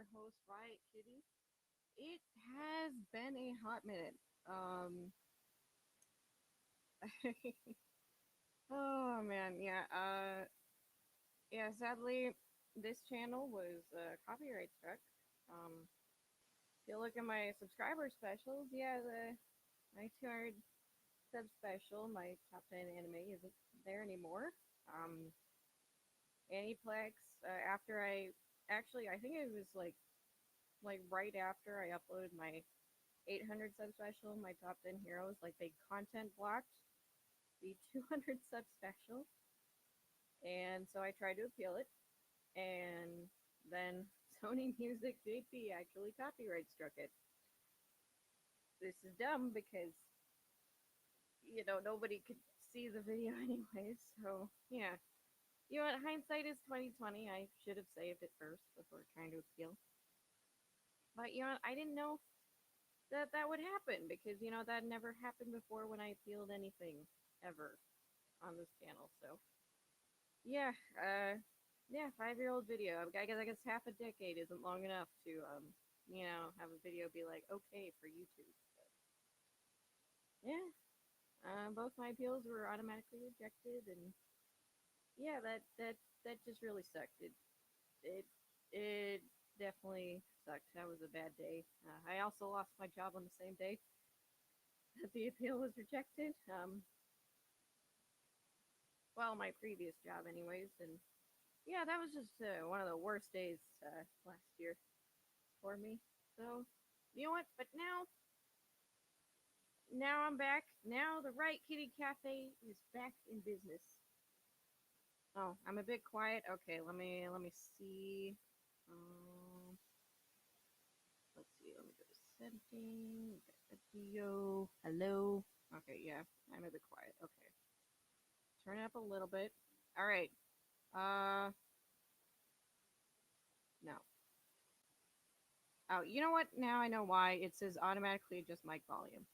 your host, Riot Kitty. It has been a hot minute. Oh man, yeah. Yeah. Sadly, this channel was copyright struck. If you look at my subscriber specials, yeah, my 200 sub special, my top 10 anime isn't there anymore. Um, Aniplex. After I think it was like right after I uploaded my 800 sub special, my top 10 heroes, like they content blocked the 200 sub special, and so I tried to appeal it, and then Sony Music JP actually copyright struck it. This is dumb because nobody could see the video anyways. So yeah, hindsight is 2020. I should have saved it first before trying to appeal. But I didn't know that that would happen because that never happened before when I appealed anything ever on this channel. So yeah, yeah, 5-year-old video. I guess half a decade isn't long enough to have a video be like okay for YouTube. But yeah, both my appeals were automatically rejected, and yeah, that just really sucked. It it definitely sucked. That was a bad day. I also lost my job on the same day that the appeal was rejected. Well, my previous job, anyways, and yeah, that was just one of the worst days last year for me. So, you know what? But now I'm back. Now the Right Kitty Cafe is back in business. Oh, I'm a bit quiet. Okay, let me see. Um, let's see. Let me go to settings. Video. Hello. Okay, yeah, I'm a bit quiet. Okay, turn it up a little bit. All right. No. Oh, you know what? Now I know why. It says automatically adjust mic volume.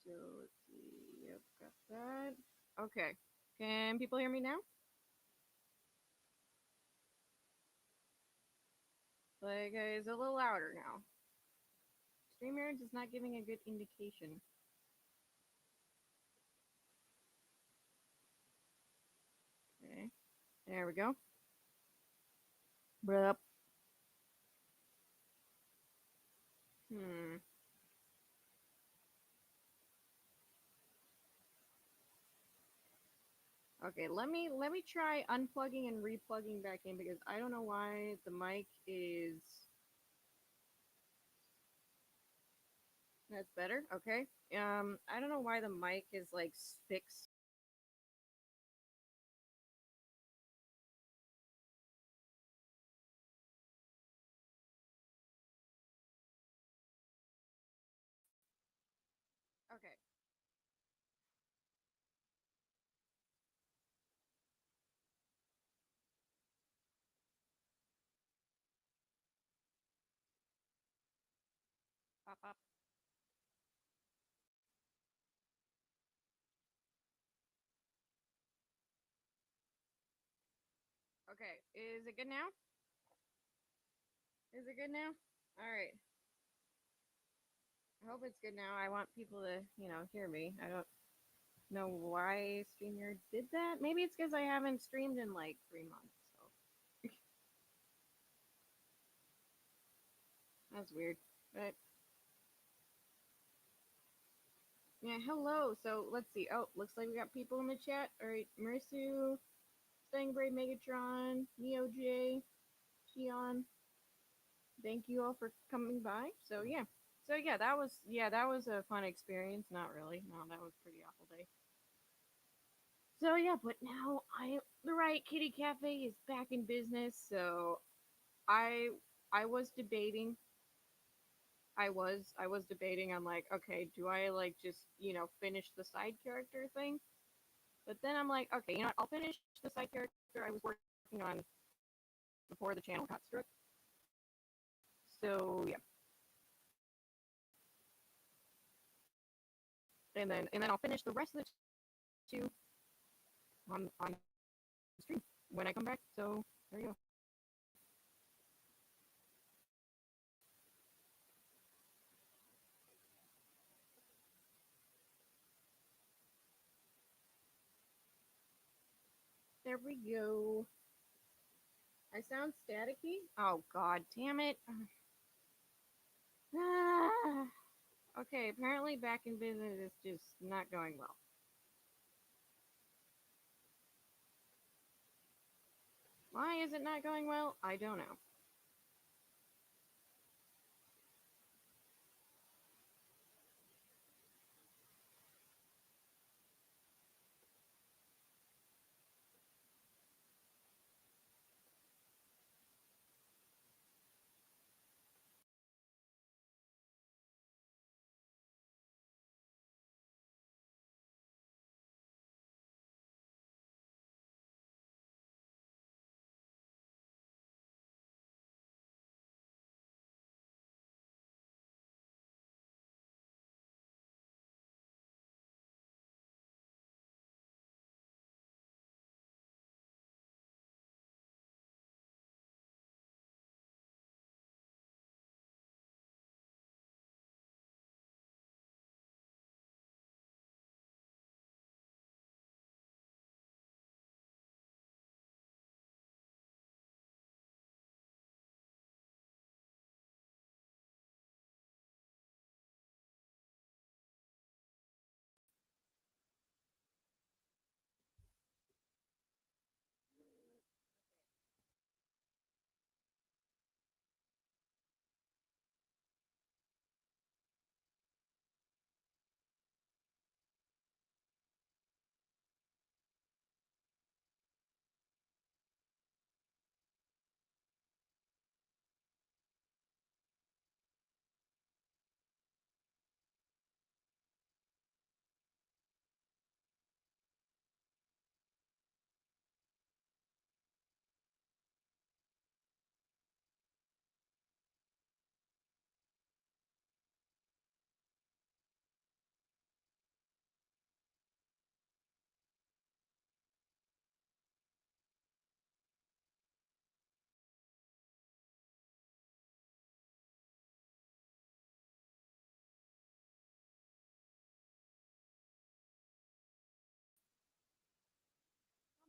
So let's see. Yep, got that. Okay. Can people hear me now? Like, it's a little louder now. StreamYard is not giving a good indication. Okay. There we go. Bruh. Hmm. Okay, let me try unplugging and replugging back in because I don't know why the mic is. That's better. Okay. I don't know why the mic is like fixed. Okay. Pop up. Okay. Is it good now? Is it good now? All right. I hope it's good now. I want people to, hear me. I don't know why StreamYard did that. Maybe it's because I haven't streamed in like 3 months. So that's weird. But yeah, hello. So let's see. Oh, looks like we got people in the chat. All right, Mersu, Staying Brave, Megatron, Neo J, Keon. Thank you all for coming by. So yeah, that was a fun experience. Not really. No, that was a pretty awful day. So yeah, but now the Riot Kitty Cafe is back in business. So I I was debating. I was debating. I'm like, okay, do I like just finish the side character thing? But then I'm like, okay, what? I'll finish the side character I was working on before the channel got struck. So yeah, and then I'll finish the rest of the two on stream. when I come back. So there you go. There we go. I sound staticky. Oh god damn it. Okay, apparently back in business is just not going well. Why is it not going well? I don't know.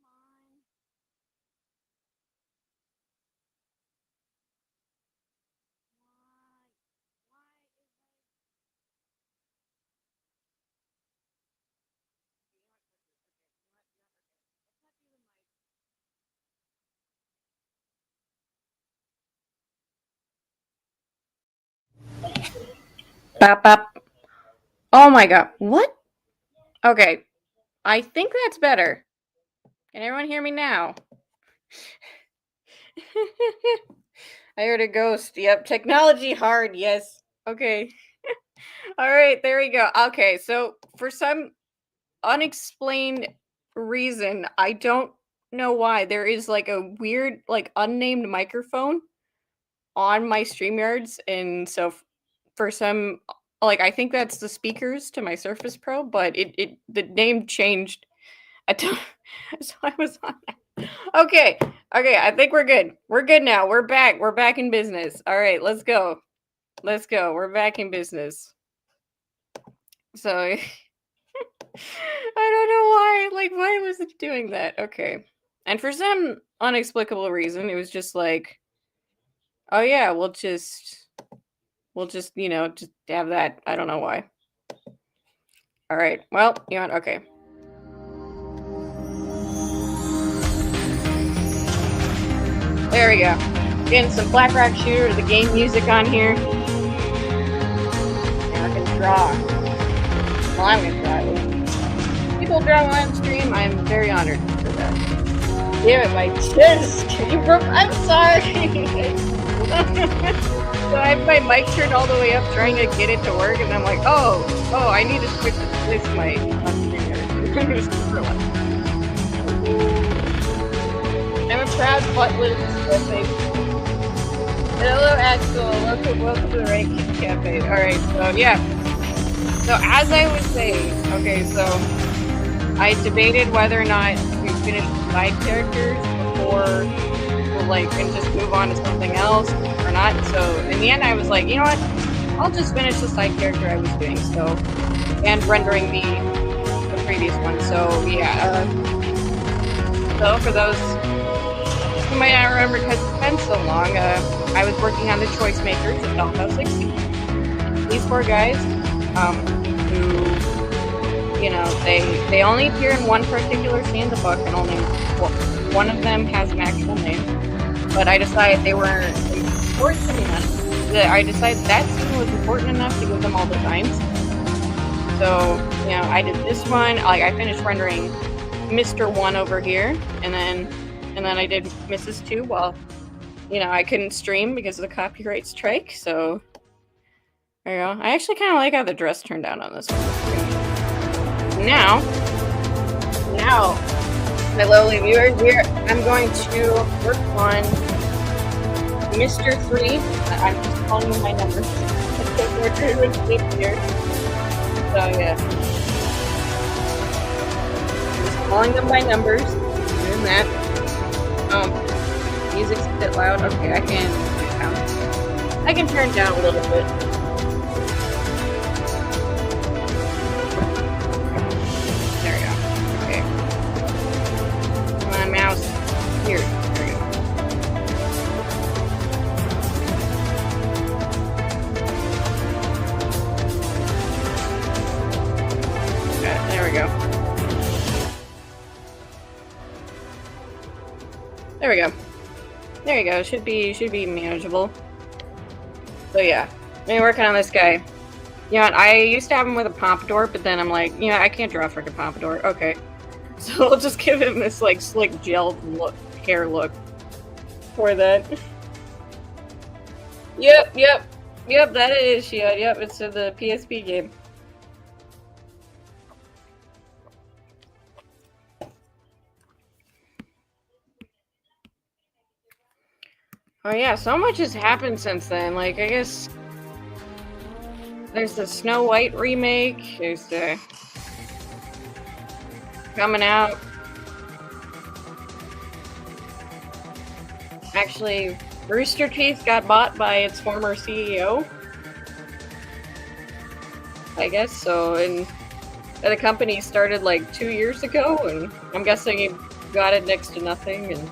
Come on. Why? Why is my... Bop, bop. Oh my god. What? Okay. I think that's better. Can everyone hear me now? I heard a ghost. Yep. Technology hard. Yes. Okay. All right. There we go. Okay. So, for some unexplained reason, I don't know why, there is like a weird, like, unnamed microphone on my StreamYards. And so, for some, like, I think that's the speakers to my Surface Pro, but the name changed. So I was on that. Okay. I think we're good. We're good now. We're back. We're back in business. All right, let's go. We're back in business. So I don't know why. Like, why was it doing that? Okay. And for some unexplicable reason, it was just like, oh yeah, we'll just just have that. I don't know why. All right. Well, okay. There we go. Getting some Black Rock Shooter, the game music on here. Now I can draw. Well, I'm gonna draw it. People draw on stream. I'm very honored for that. Damn it, my chest! I'm sorry! So I have my mic turned all the way up trying to get it to work, and I'm like, oh, I need to switch this mic on streamer. I'm a proud buttless cafe. Hello, Axel. Welcome to the Rank Cafe. Alright, so yeah. So as I was saying, okay, so I debated whether or not we finished side characters and just move on to something else or not. So in the end, I was like, you know what? I'll just finish the side character I was doing. So, and rendering the previous one. So yeah. So for those who might not remember because it's been so long, I was working on the choice makers of Dollhouse X.C. These four guys, who, you know, they only appear in one particular scene in the book, and only one of them has an actual name. But I decided they were important enough. I decided that scene was important enough to give them all the times. So, you know, I did this one. Like, I finished rendering Mr. 1 over here, and then I did Mrs. 2 while, you know, I couldn't stream because of the copyright strike. So there you go. I actually kind of like how the dress turned out on this one. Now, my lovely viewers, I'm going to work on Mr. 3. I'm just calling them my numbers. Because we're doing sleep here. So yeah. Just calling them by numbers. Doing that. Music's a bit loud. Okay, I can turn it down a little bit. There we go. Okay. Come on, mouse. Here. There we go. Okay, there we go. There we go. There you go. Should be manageable. So yeah, I've been working on this guy. You know, I used to have him with a pompadour, but then I'm like, you know, I can't draw a freaking pompadour. Okay, so I'll just give him this like slick gelled look, hair look for that. Yep. That is Shion. Yep, it's in the PSP game. Oh yeah, so much has happened since then. Like, I guess there's the Snow White remake. There's the coming out. Actually, Rooster Teeth got bought by its former CEO. I guess so, and the company started like 2 years ago, and I'm guessing he got it next to nothing, and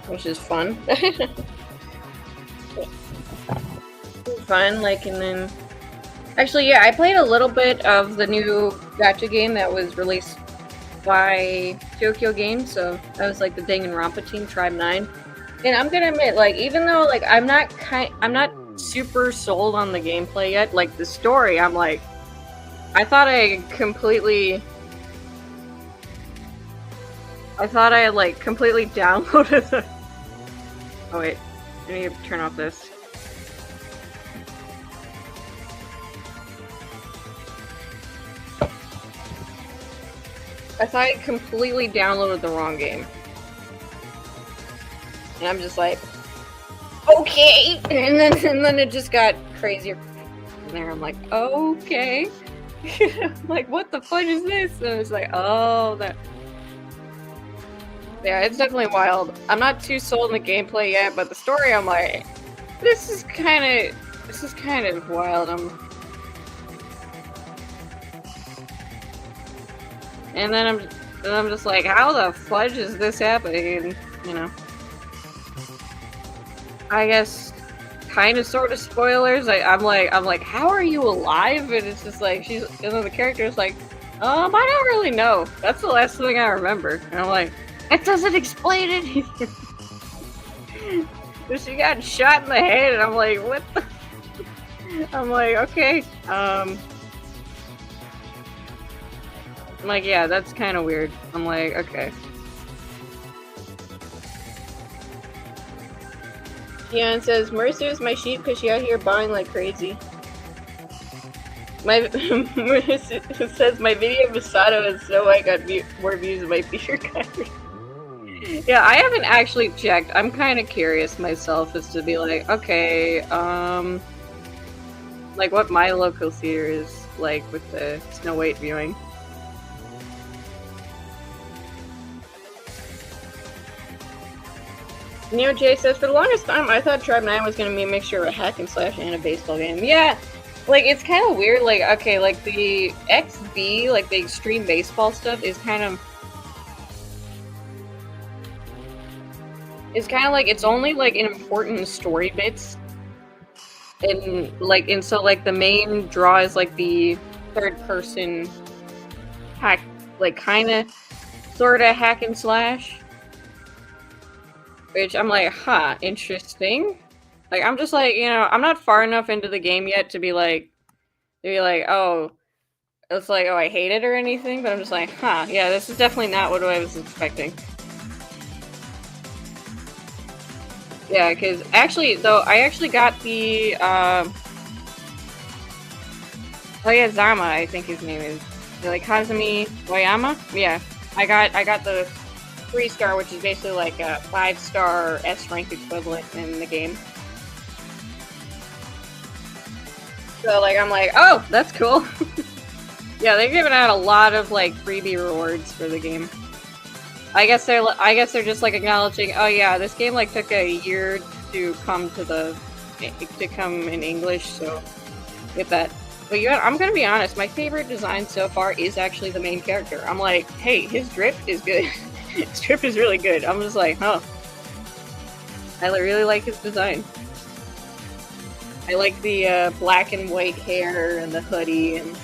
which is fun. Fun, like, and then actually, yeah, I played a little bit of the new gacha game that was released by Tokyo Games, so that was like the Danganronpa Team Tribe 9. And I'm gonna admit, like, even though like I'm not super sold on the gameplay yet, like the story, I'm like, I thought I had completely downloaded the... Oh wait, I need to turn off this. I thought I completely downloaded the wrong game. And I'm just like, okay! And then it just got crazier from there. I'm like, okay. I'm like, what the fuck is this? And it's like, oh, that... Yeah, it's definitely wild. I'm not too sold in the gameplay yet, but the story, I'm like, this is kind of wild. And then I'm just like, how the fudge is this happening? And, you know, I guess kind of sort of spoilers. I'm like, how are you alive? And it's just like and then the character is like, I don't really know. That's the last thing I remember. And I'm like, it doesn't explain it either. She got shot in the head, and I'm like, what the? I'm like, okay. I'm like, yeah, that's kind of weird. I'm like, okay. Keon says, Mercer is my sheep because she out here buying like crazy. My it says my video of Masato and Snow White got more views than my feature cover. Yeah, I haven't actually checked. I'm kind of curious myself as to be like, okay, like what my local theater is like with the Snow White viewing. Neo J says, for the longest time, I thought Tribe 9 was going to be a mixture of a hack and slash and a baseball game. Yeah, like, it's kind of weird, like, okay, like, the XB, like, the extreme baseball stuff is kind of... It's kind of like, it's only, like, in important story bits. And, like, and so, like, the main draw is, like, the third-person hack, like, kind of, sort of hack and slash. Which I'm like, huh, interesting. Like, I'm just like, you know, I'm not far enough into the game yet to be like, oh, it's like, oh, I hate it or anything, but I'm just like, huh, yeah, this is definitely not what I was expecting. Yeah, because actually, though, I actually got the, oh yeah, Zama, I think his name is, like, Kazumi Wayama? Yeah, I got the 3-star, which is basically like a 5-star S-rank equivalent in the game. So, like, I'm like, oh, that's cool. Yeah, they're giving out a lot of, like, freebie rewards for the game. I guess they're just, like, acknowledging, oh yeah, this game, like, took a year to come in English, so get that. But you know, I'm gonna be honest, my favorite design so far is actually the main character. I'm like, hey, his drip is good. His drip is really good. I'm just like, huh. I really like his design. I like the black and white hair and the hoodie and,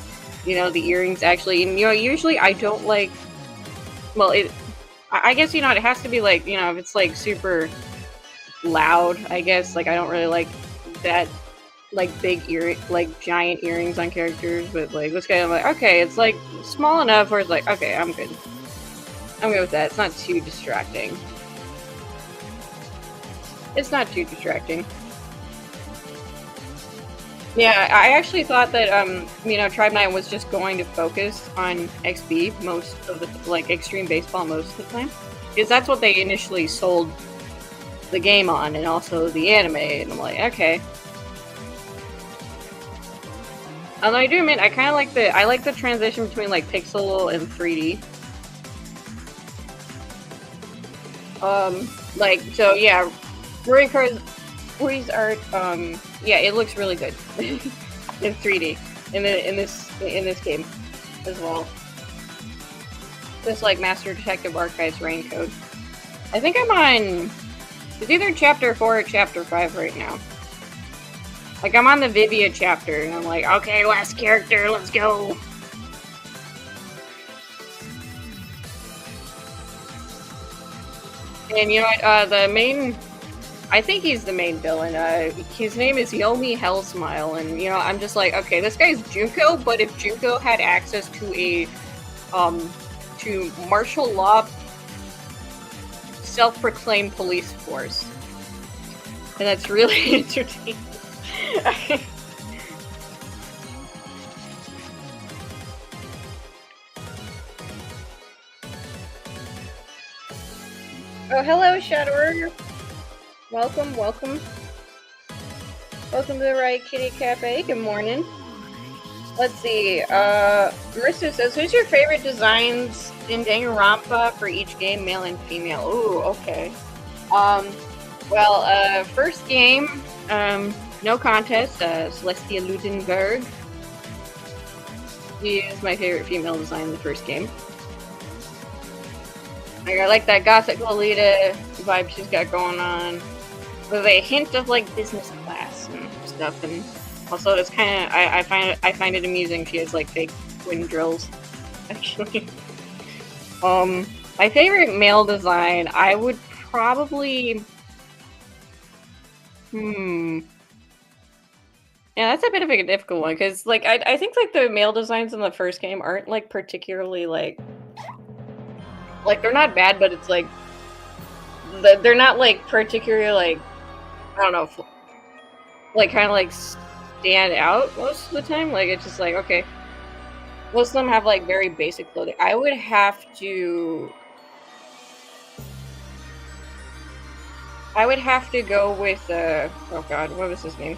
you know, the earrings actually. And, you know, usually I don't like, well, I guess, you know, it has to be like, you know, if it's like super loud, I guess, like I don't really like that, like big like giant earrings on characters, but like this guy, I'm like, okay, it's like small enough where it's like, okay, I'm good. I'm good with that. It's not too distracting. It's not too distracting. Yeah, I actually thought that, you know, Tribe 9 was just going to focus on XB most of the, like, Extreme Baseball most of the time. Because that's what they initially sold the game on, and also the anime, and I'm like, okay. Although I do admit, I like the transition between, like, pixel and 3D. Like, so yeah, Ruri's art, yeah, it looks really good in 3D in this game as well. Just like Master Detective Archives Raincoat. I think I'm on, it's either chapter 4 or chapter 5 right now. Like, I'm on the Vivia chapter, and I'm like, okay, last character, let's go. And you know what, I think he's the main villain. His name is Yomi Hellsmile, and you know, I'm just like, okay, this guy's Junko, but if Junko had access to a, to martial law self-proclaimed police force. And that's really entertaining. Oh, hello, Shadower. Welcome. Welcome to the Riot Kitty Cafe. Good morning. Let's see. Marissa says, who's your favorite designs in Danganronpa for each game, male and female? Ooh, okay. Well, first game, no contest, Celestia Ludenberg. She is my favorite female design in the first game. I like that gothic Lolita vibe she's got going on, with a hint of like business class and stuff, and also it's kind of I find it amusing. She has like fake twin drills, actually. My favorite male design, I would probably, yeah, that's a bit of a difficult one because like I think like the male designs in the first game aren't like particularly like they're not bad, but it's like they're not like particularly like, I don't know, like kind of like stand out most of the time. Like, it's just like, okay. Most of them have, like, very basic clothing. I would have to go with, oh god, what was his name?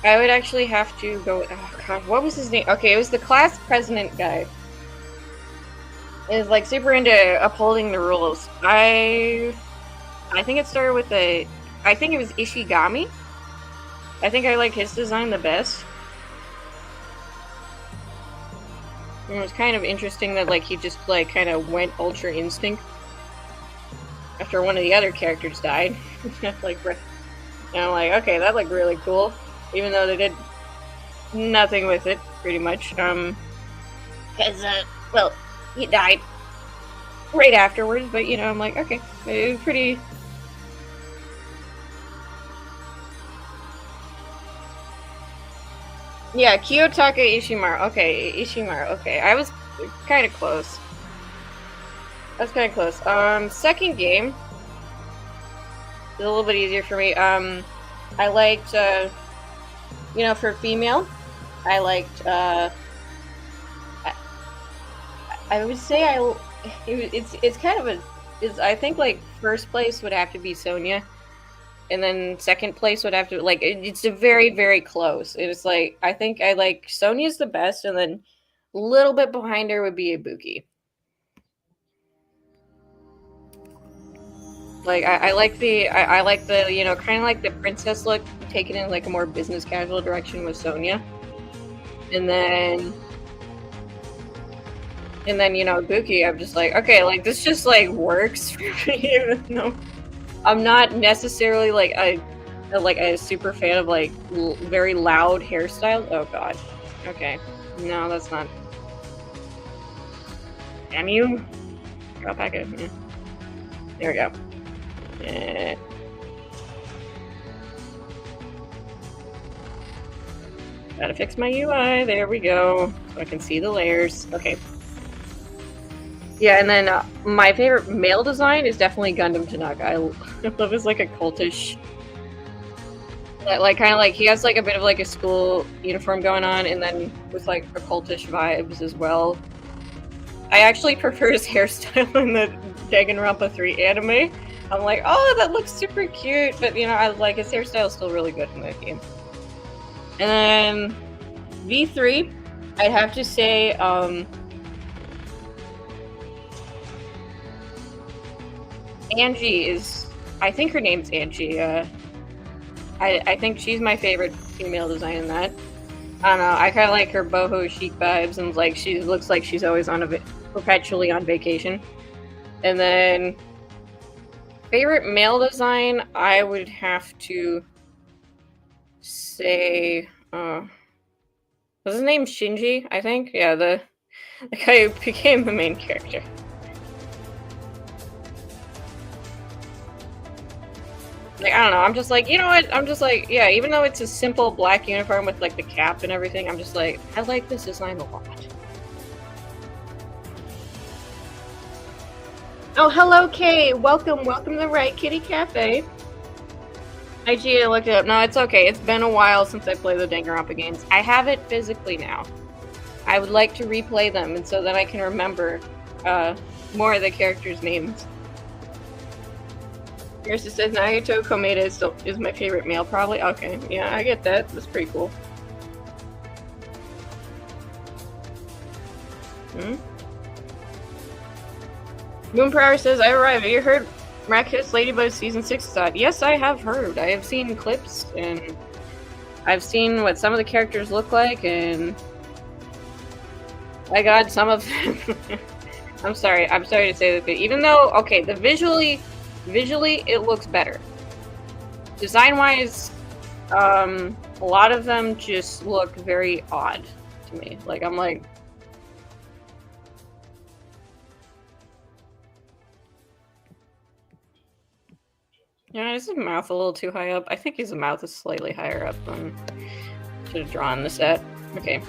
I would actually have to go with, oh god, what was his name? Okay, it was the class president guy. Is like super into upholding the rules. I think it started with I think it was Ishigami. I think I like his design the best. And it was kind of interesting that, like, he just, like, kind of went Ultra Instinct after one of the other characters died. Like, and I'm like, okay, that looked really cool. Even though they did nothing with it, pretty much. Because, well, he died right afterwards, but, you know, I'm like, okay, it was pretty... Yeah, Kiyotaka Ishimaru. Okay, Ishimaru. Okay, I was kind of close. Second game is a little bit easier for me. I liked, you know, for female, I liked, I would say it's kind of I think, like, first place would have to be Sonya. And then second place would have to, like, it's a very, very close. It's like, I think I like Sonya's the best, and then a little bit behind her would be Ibuki. Like, I like the, you know, kind of like the princess look, taken in, like, a more business casual direction with Sonya. And then, you know, Ibuki, I'm just like, okay, like, this just, like, works for me, even though I'm not necessarily, like, a super fan of, like, very loud hairstyles. Oh god. Okay. No, that's not. Damn you. Drop back in. Yeah. There we go. Yeah. Gotta fix my UI. There we go. So I can see the layers. Okay. Yeah, and then my favorite male design is definitely Gundam Tanaka. I love his, like, a cultish, like, kind of like, he has, like, a bit of, like, a school uniform going on, and then with, like, occultish vibes as well. I actually prefer his hairstyle in the Danganronpa 3 anime. I'm like, oh, that looks super cute, but, you know, I like his hairstyle is still really good in that game. And then V3, I'd have to say, Angie is, I think her name's Angie. I think she's my favorite female design in that. I don't know, I kind of like her boho chic vibes, and, like, she looks like she's always perpetually on vacation. And then favorite male design, I would have to say, was his name Shinji, I think? Yeah, the guy who became the main character. Like, I don't know, I'm just like, you know what, I'm just like, yeah, even though it's a simple black uniform with, like, the cap and everything, I'm just like, I like this design a lot. Oh, hello, Kay! Welcome to Right Kitty Cafe. I cheated, looked it up. No, it's okay, it's been a while since I played the Danganronpa games. I have it physically now. I would like to replay them, and so that I can remember, more of the characters' names. Yours just says Naruto Komeda is my favorite male, probably. Okay, yeah, I get that. That's pretty cool. Moonpower says, I arrived. Have you heard Miraculous Ladybug Season 6 is out? Yes, I have heard. I have seen clips, and I've seen what some of the characters look like, and my god, some of them... I'm sorry to say that, but even though, okay, visually it looks better. Design-wise, a lot of them just look very odd to me. Like, I'm like... Yeah, is his mouth a little too high up? I think his mouth is slightly higher up. Should have drawn the set. Okay.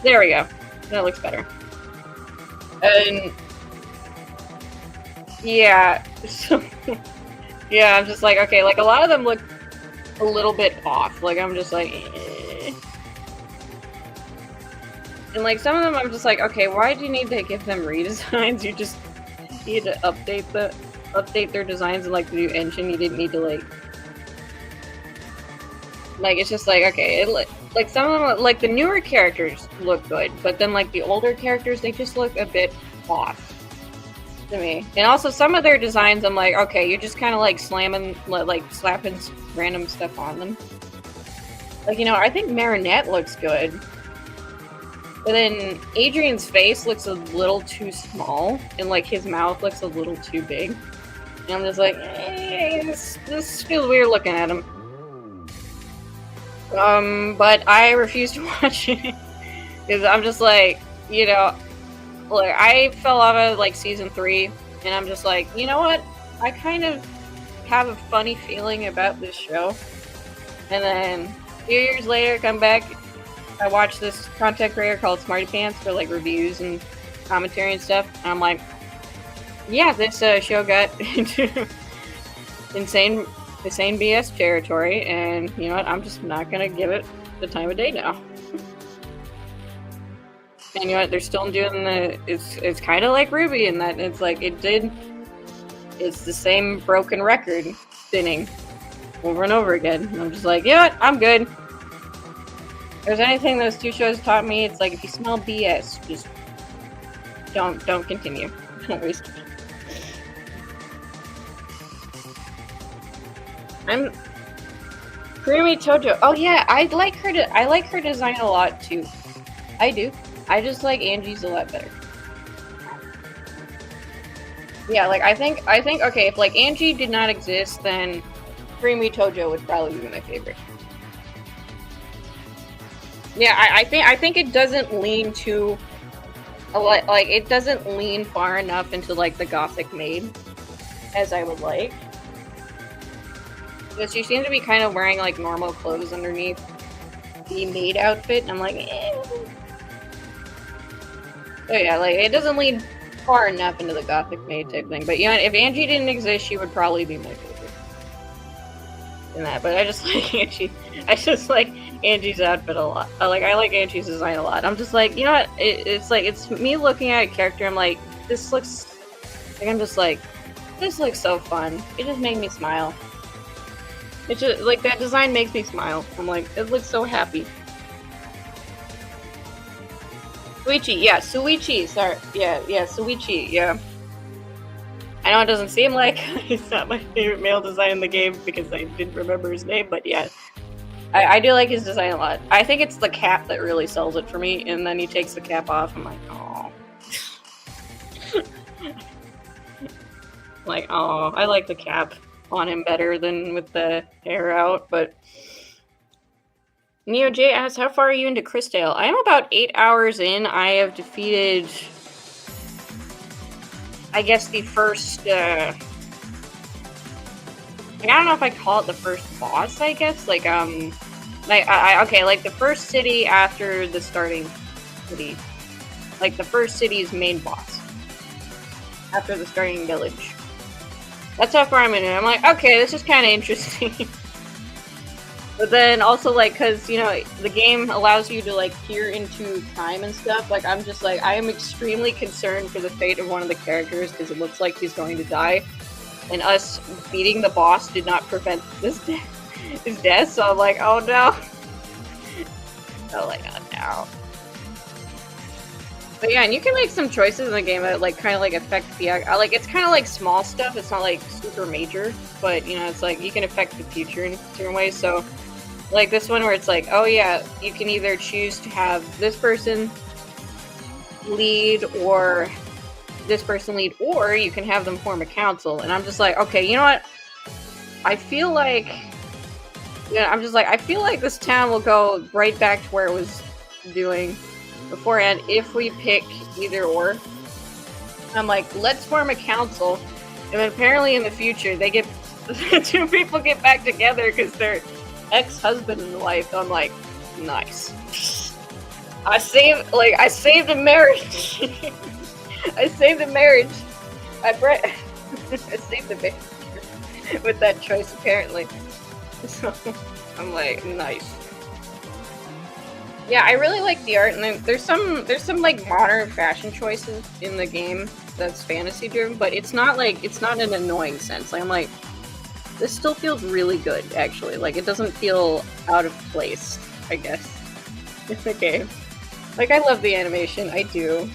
There we go. That looks better. And Yeah. So, yeah, I'm just like, okay, like a lot of them look a little bit off. Like I'm just like, eh. And like some of them I'm just like, okay, why do you need to give them redesigns? You just need to update their designs and like the new engine. You didn't need to like it's just like, okay, like some of them, like the newer characters look good, but then like the older characters, they just look a bit off to me. And also some of their designs, I'm like, okay, you're just kind of like slapping random stuff on them. Like, you know, I think Marinette looks good, but then Adrian's face looks a little too small, and like his mouth looks a little too big. And I'm just like, this feels weird looking at him. But I refuse to watch it because I'm just like, you know, like I fell off of like season 3, and I'm just like, you know what? I kind of have a funny feeling about this show. And then a few years later, come back, I watch this content creator called Smarty Pants for like reviews and commentary and stuff, and I'm like, yeah, this show got into insane BS territory, and you know what? I'm just not gonna give it the time of day now. And you know what? They're still doing it's kind of like Ruby in that it's like it's the same broken record spinning over and over again. And I'm just like, you know what? I'm good. If there's anything those two shows taught me, it's like if you smell BS, just don't continue. Don't waste it. I'm Kurumi Tojo. Oh yeah, I like her design a lot too. I do. I just like Angie's a lot better. Yeah, like I think okay, if like Angie did not exist, then Kurumi Tojo would probably be my favorite. Yeah, I think it doesn't lean too like it doesn't lean far enough into like the gothic maid as I would like. Because she seems to be kind of wearing like normal clothes underneath the maid outfit, and I'm like, eh. So yeah, like it doesn't lead far enough into the gothic maid type thing. But you know, if Angie didn't exist, she would probably be my favorite in that. But I just like Angie. I just like Angie's outfit a lot. I like Angie's design a lot. I'm just like, you know what? It's like it's me looking at a character. I'm like, this looks like I'm just like, this looks so fun. It just made me smile. It's just like that design makes me smile. I'm like, it looks so happy. Suichi, yeah, Suichi, sorry. Yeah, Suichi, yeah. I know it doesn't seem like he's not my favorite male design in the game because I didn't remember his name, but yeah. I do like his design a lot. I think it's the cap that really sells it for me, and then he takes the cap off, I'm like, oh. Like, oh, I like the cap on him better than with the hair out, but Neo J asks, how far are you into Crysdale? I am about 8 hours in. I have defeated, I guess, the first, I don't know if I call it the first boss, I guess, like, okay, like the first city after the starting city, like the first city's main boss, after the starting village. That's how far I'm in it. I'm like, okay, this is kind of interesting. But then also, like, because, you know, the game allows you to, like, peer into time and stuff. Like, I'm just like, I am extremely concerned for the fate of one of the characters because it looks like he's going to die. And us beating the boss did not prevent his death. So I'm like, oh no. Oh, like, oh no. But yeah, and you can make some choices in the game that like kind of like affect the like it's kind of like small stuff. It's not like super major, but you know, it's like you can affect the future in certain ways. So like this one where it's like, oh yeah, you can either choose to have this person lead or this person lead, or you can have them form a council. And I'm just like, okay, you know what? I feel like, yeah, I'm just like, I feel like this town will go right back to where it was doing beforehand if we pick either or. I'm like, let's form a council, and then apparently in the future they get two people get back together because they're ex-husband and wife. I'm like, nice. I saved a marriage. I saved a marriage. Save the bear with that choice, apparently. So, I'm like, nice. Yeah, I really like the art, and then there's some like modern fashion choices in the game that's fantasy driven, but it's not an annoying sense. Like, I'm like, this still feels really good, actually. Like, it doesn't feel out of place, I guess, in the game. Like, I love the animation, I do.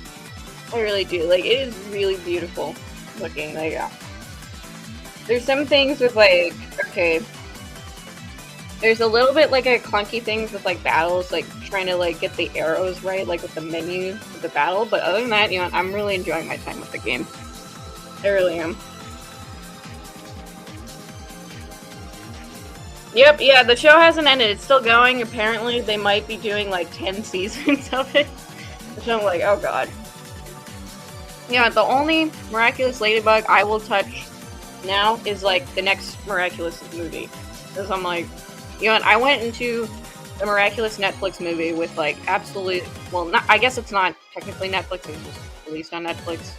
I really do. Like, it is really beautiful looking. Like, yeah. There's some things with, like, okay, there's a little bit, like, a clunky things with, like, battles, like, trying to, like, get the arrows right, like, with the menu of the battle, but other than that, you know, I'm really enjoying my time with the game. I really am. Yep, yeah, the show hasn't ended. It's still going. Apparently, they might be doing, like, 10 seasons of it. Which I'm like, oh god. Yeah, the only Miraculous Ladybug I will touch now is, like, the next Miraculous movie. Because I'm like, you know what, I went into the Miraculous Netflix movie with, like, absolute... Well, not, I guess it's not technically Netflix. It was just released on Netflix.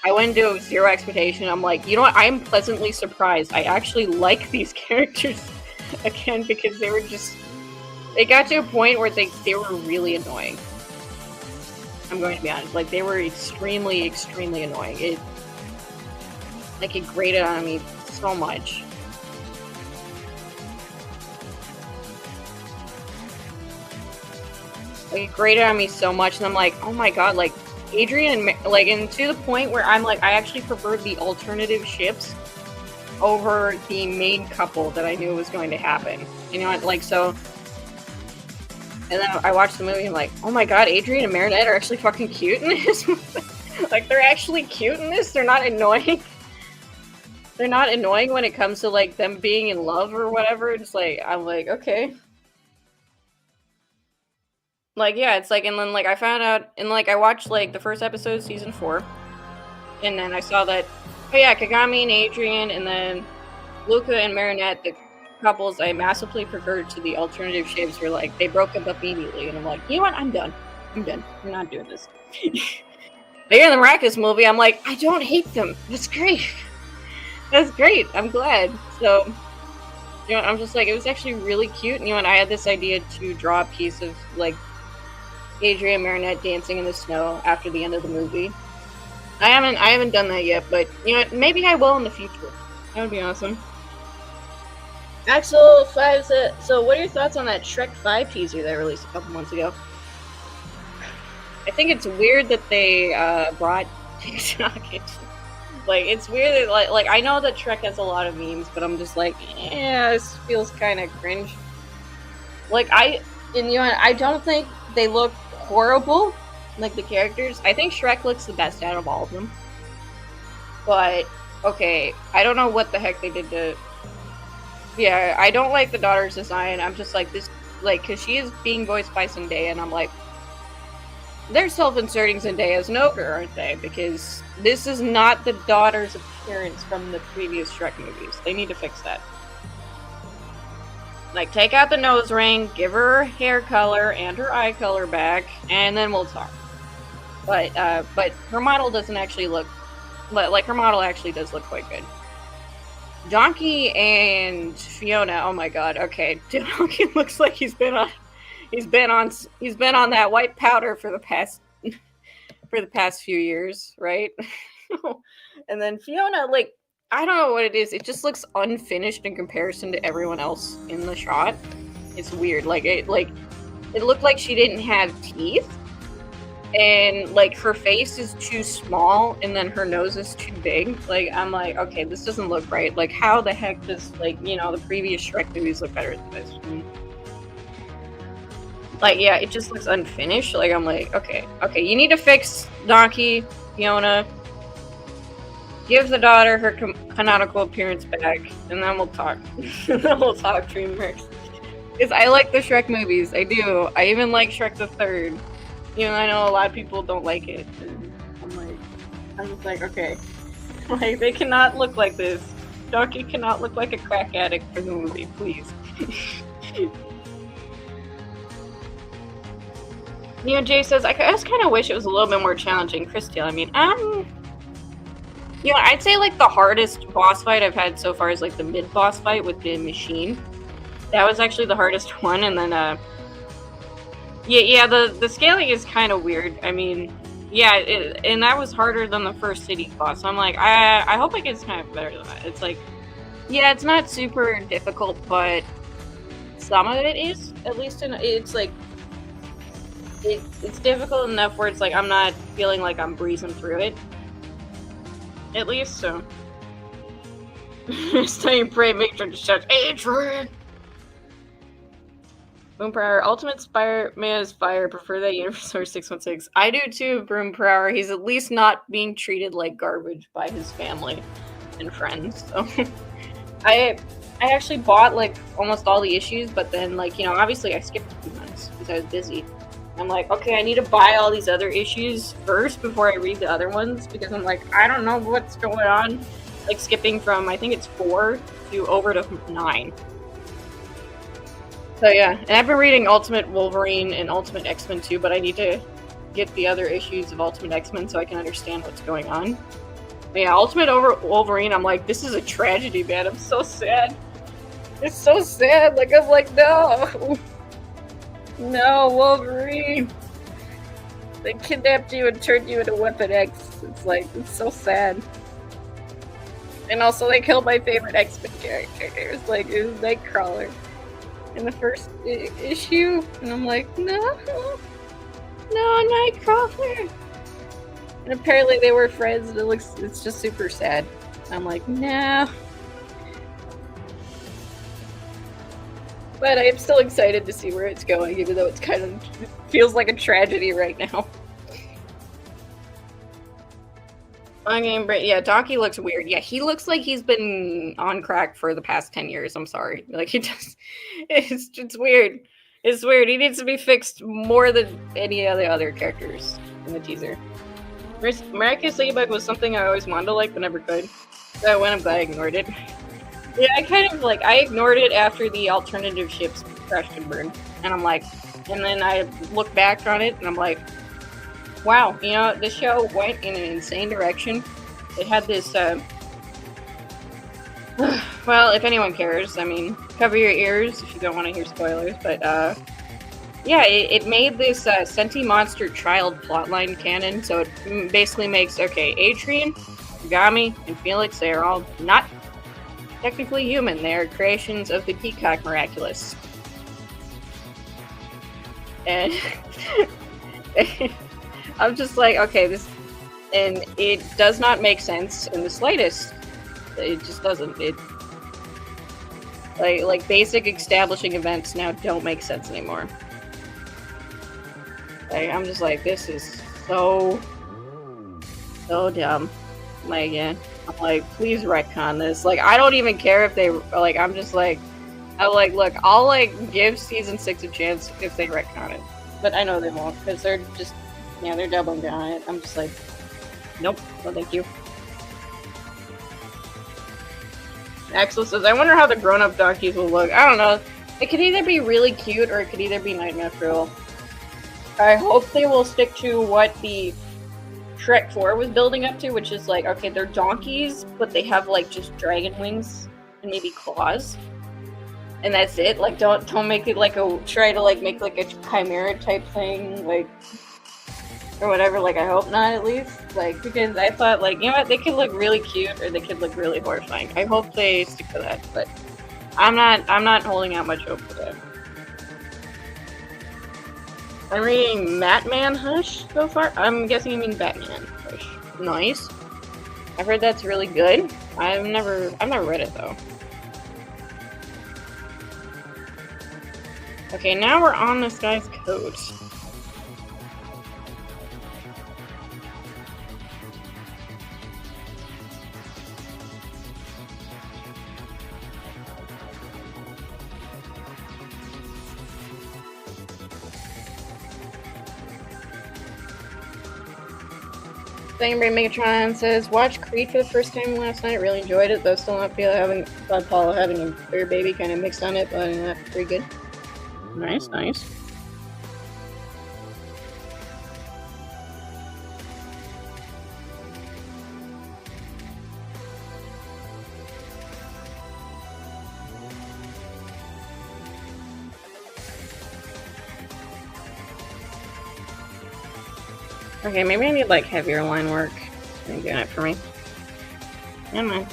I went into zero expectation. I'm like, you know what? I'm pleasantly surprised. I actually like these characters again because they were just... They got to a point where they were really annoying. I'm going to be honest. Like, they were extremely, extremely annoying. It grated on me so much. Like, it grated on me so much, and I'm like, oh my god, like, Adrian, like, and to the point where I'm like, I actually preferred the alternative ships over the main couple that I knew was going to happen. You know, like, so... And then I watched the movie and I'm like, oh my god, Adrian and Marinette are actually fucking cute in this? Like, they're actually cute in this? They're not annoying? They're not annoying when it comes to, like, them being in love or whatever. It's like, I'm like, okay. Like, yeah, it's like, and then, like, I found out, and, like, I watched, like, the first episode of season 4, and then I saw that, oh yeah, Kagami and Adrian, and then Luca and Marinette, the couples I massively preferred to the alternative ships, were like, they broke up immediately, and I'm like, you know what, I'm done. I'm not doing this. But in the Miraculous movie, I'm like, I don't hate them. That's great. That's great. I'm glad. So, you know, I'm just like, it was actually really cute, and, you know, and I had this idea to draw a piece of, like, Adrian and Marinette dancing in the snow after the end of the movie. I haven't done that yet, but, you know, maybe I will in the future. That would be awesome. Axel 5 said, so what are your thoughts on that Shrek 5 teaser that released a couple months ago? I think it's weird that they brought TikTok into. Like, it's weird that, like, I know that Shrek has a lot of memes, but I'm just like, yeah, this feels kind of cringe. Like, you know, I don't think they look horrible, like the characters. I think Shrek looks the best out of all of them. But, okay, I don't know what the heck they did to... Yeah, I don't like the daughter's design. I'm just like, this, like, because she is being voiced by Zendaya, and I'm like, they're self-inserting Zendaya as an ogre, aren't they? Because this is not the daughter's appearance from the previous Shrek movies. They need to fix that. Like, take out the nose ring, give her hair color and her eye color back, and then we'll talk. But her model doesn't actually look... Like, her model actually does look quite good. Donkey and Fiona, oh my god, okay. Donkey looks like he's been on that white powder for the past few years, right? And then Fiona, like, I don't know what it is. It just looks unfinished in comparison to everyone else in the shot. It's weird. Like, it looked like she didn't have teeth. And, like, her face is too small, and then her nose is too big. Like, I'm like, okay, this doesn't look right. Like, how the heck does, like, you know, the previous Shrek movies look better than this? Like, yeah, it just looks unfinished. Like, I'm like, okay, you need to fix Donkey, Fiona, give the daughter her canonical appearance back, and then we'll talk. And then we'll talk DreamWorks. Because I like the Shrek movies. I do. I even like Shrek the Third. You know, I know a lot of people don't like it. And I'm just like, okay. Like, they cannot look like this. Donkey cannot look like a crack addict for the movie, please. You know, Jay says, I just kind of wish it was a little bit more challenging. Christelle, I mean, You know, I'd say like the hardest boss fight I've had so far is like the mid boss fight with the machine. That was actually the hardest one, and then yeah, the scaling is kind of weird. I mean, yeah, and that was harder than the first city boss. So I'm like, I hope it gets kind of better than that. It's like, yeah, it's not super difficult, but some of it is. At least it's like it's difficult enough where it's like I'm not feeling like I'm breezing through it. At least so. Stay and pray, make sure to shout, Adrian! Boom per hour. Ultimate man is fire. Prefer that universe or 616. I do too, Broom per hour. He's at least not being treated like garbage by his family and friends. So I actually bought like almost all the issues, but then like, you know, obviously I skipped a few months because I was busy. I'm like, okay, I need to buy all these other issues first before I read the other ones because I'm like, I don't know what's going on. Like skipping from, I think it's 4 to over to 9. So yeah, and I've been reading Ultimate Wolverine and Ultimate X-Men too, but I need to get the other issues of Ultimate X-Men so I can understand what's going on. But yeah, Ultimate Wolverine, I'm like, this is a tragedy, man. I'm so sad. It's so sad. Like, I'm like, no. No, Wolverine. They kidnapped you and turned you into Weapon X. It's like, it's so sad. And also, they killed my favorite X-Men character. It was like, it was Nightcrawler in the first issue. And I'm like, no, Nightcrawler. And apparently they were friends, and it's just super sad. I'm like, no. But I am still excited to see where it's going, even though it's kind of feels like a tragedy right now. Yeah, Donkey looks weird. Yeah, he looks like he's been on crack for the past 10 years. I'm sorry. Like, he just... It's weird. It's weird. He needs to be fixed more than any of the other characters in the teaser. Miraculous Ladybug was something I always wanted to like, but never could. So when I'm glad I ignored it. Yeah, I kind of, like, I ignored it after the alternative ships crashed and burned. And I'm like... And then I look back on it, and I'm like... Wow, you know, the show went in an insane direction. It had this, well, if anyone cares, I mean, cover your ears if you don't want to hear spoilers, but, yeah, it made this, Senti Monster child plotline canon, so it basically makes, okay, Adrian, Gami, and Felix, they are all not technically human. They are creations of the Peacock Miraculous. And... I'm just like, okay, this, and it does not make sense in the slightest. It just doesn't. It, like basic establishing events now don't make sense anymore. Like, I'm just like, this is so dumb. Like, yeah, I'm like, please retcon this. Like, I don't even care if they, like, I'm just like, look, I'll like give season 6 a chance if they retcon it, but I know they won't because they're just. Yeah, they're doubling down on it. I'm just like, nope, no thank you. Axel says, I wonder how the grown-up donkeys will look. I don't know. It could either be really cute or it could either be nightmare fuel. I hope they will stick to what the Shrek 4 was building up to, which is like, okay, they're donkeys, but they have like just dragon wings and maybe claws. And that's it. Like, don't make it like try to like make like a chimera type thing, like... or whatever, like, I hope not, at least, like, because I thought, like, you know what, they could look really cute, or they could look really horrifying. I hope they stick to that, but I'm not holding out much hope for that. I'm reading Batman Hush so far. I'm guessing you mean Batman Hush. Nice. I've heard that's really good. I've never read it, though. Okay, now we're on this guy's coat. Angry Megatron says, watch Creed for the first time last night. Really enjoyed it, though still not feel having Paul having a bear baby kind of mixed on it, but pretty good. Nice, nice. Okay, maybe I need like heavier line work. Ain't doing it for me. Never mind.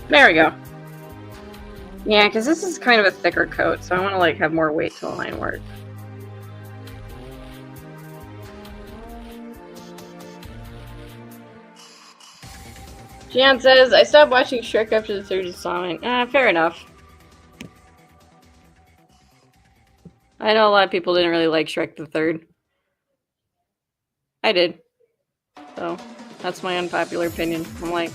There we go. Yeah, because this is kind of a thicker coat, so I want to like have more weight to the line work. Gian says, I stopped watching Shrek after the third installment. Fair enough. I know a lot of people didn't really like Shrek the Third. I did. So, that's my unpopular opinion. I'm like...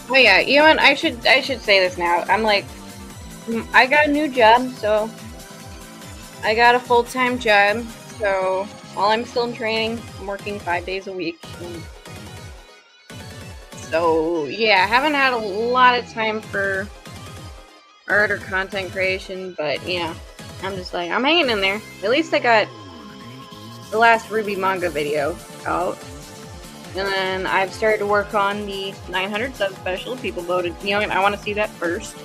Oh yeah, you know what? I should say this now. I'm like, I got a new job, so I got a full-time job. So while I'm still in training, I'm working 5 days a week. So yeah, I haven't had a lot of time for art or content creation, but yeah, I'm just like, I'm hanging in there. At least I got the last Ruby manga video out. And then I've started to work on the 900 sub special. People voted, you know, I want to see that first.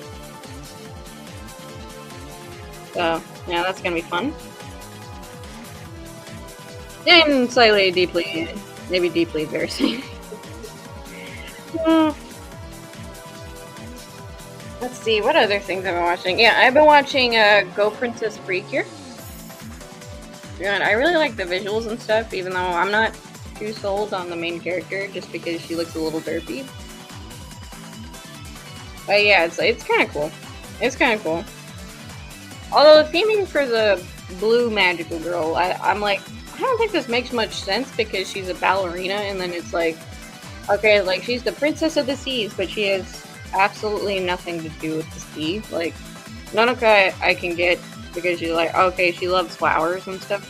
So, yeah, that's going to be fun. And slightly, deeply, maybe deeply embarrassing. Let's see, what other things I've been watching? Yeah, I've been watching Go Princess Precure. And I really like the visuals and stuff, even though I'm not too sold on the main character just because she looks a little derpy. But yeah, it's kind of cool. It's kind of cool. Although the theming for the blue magical girl, I'm like, I don't think this makes much sense because she's a ballerina and then it's like, okay, like she's the princess of the seas, but she has absolutely nothing to do with the sea. Like, Nonoka I can get because she's like, okay, she loves flowers and stuff.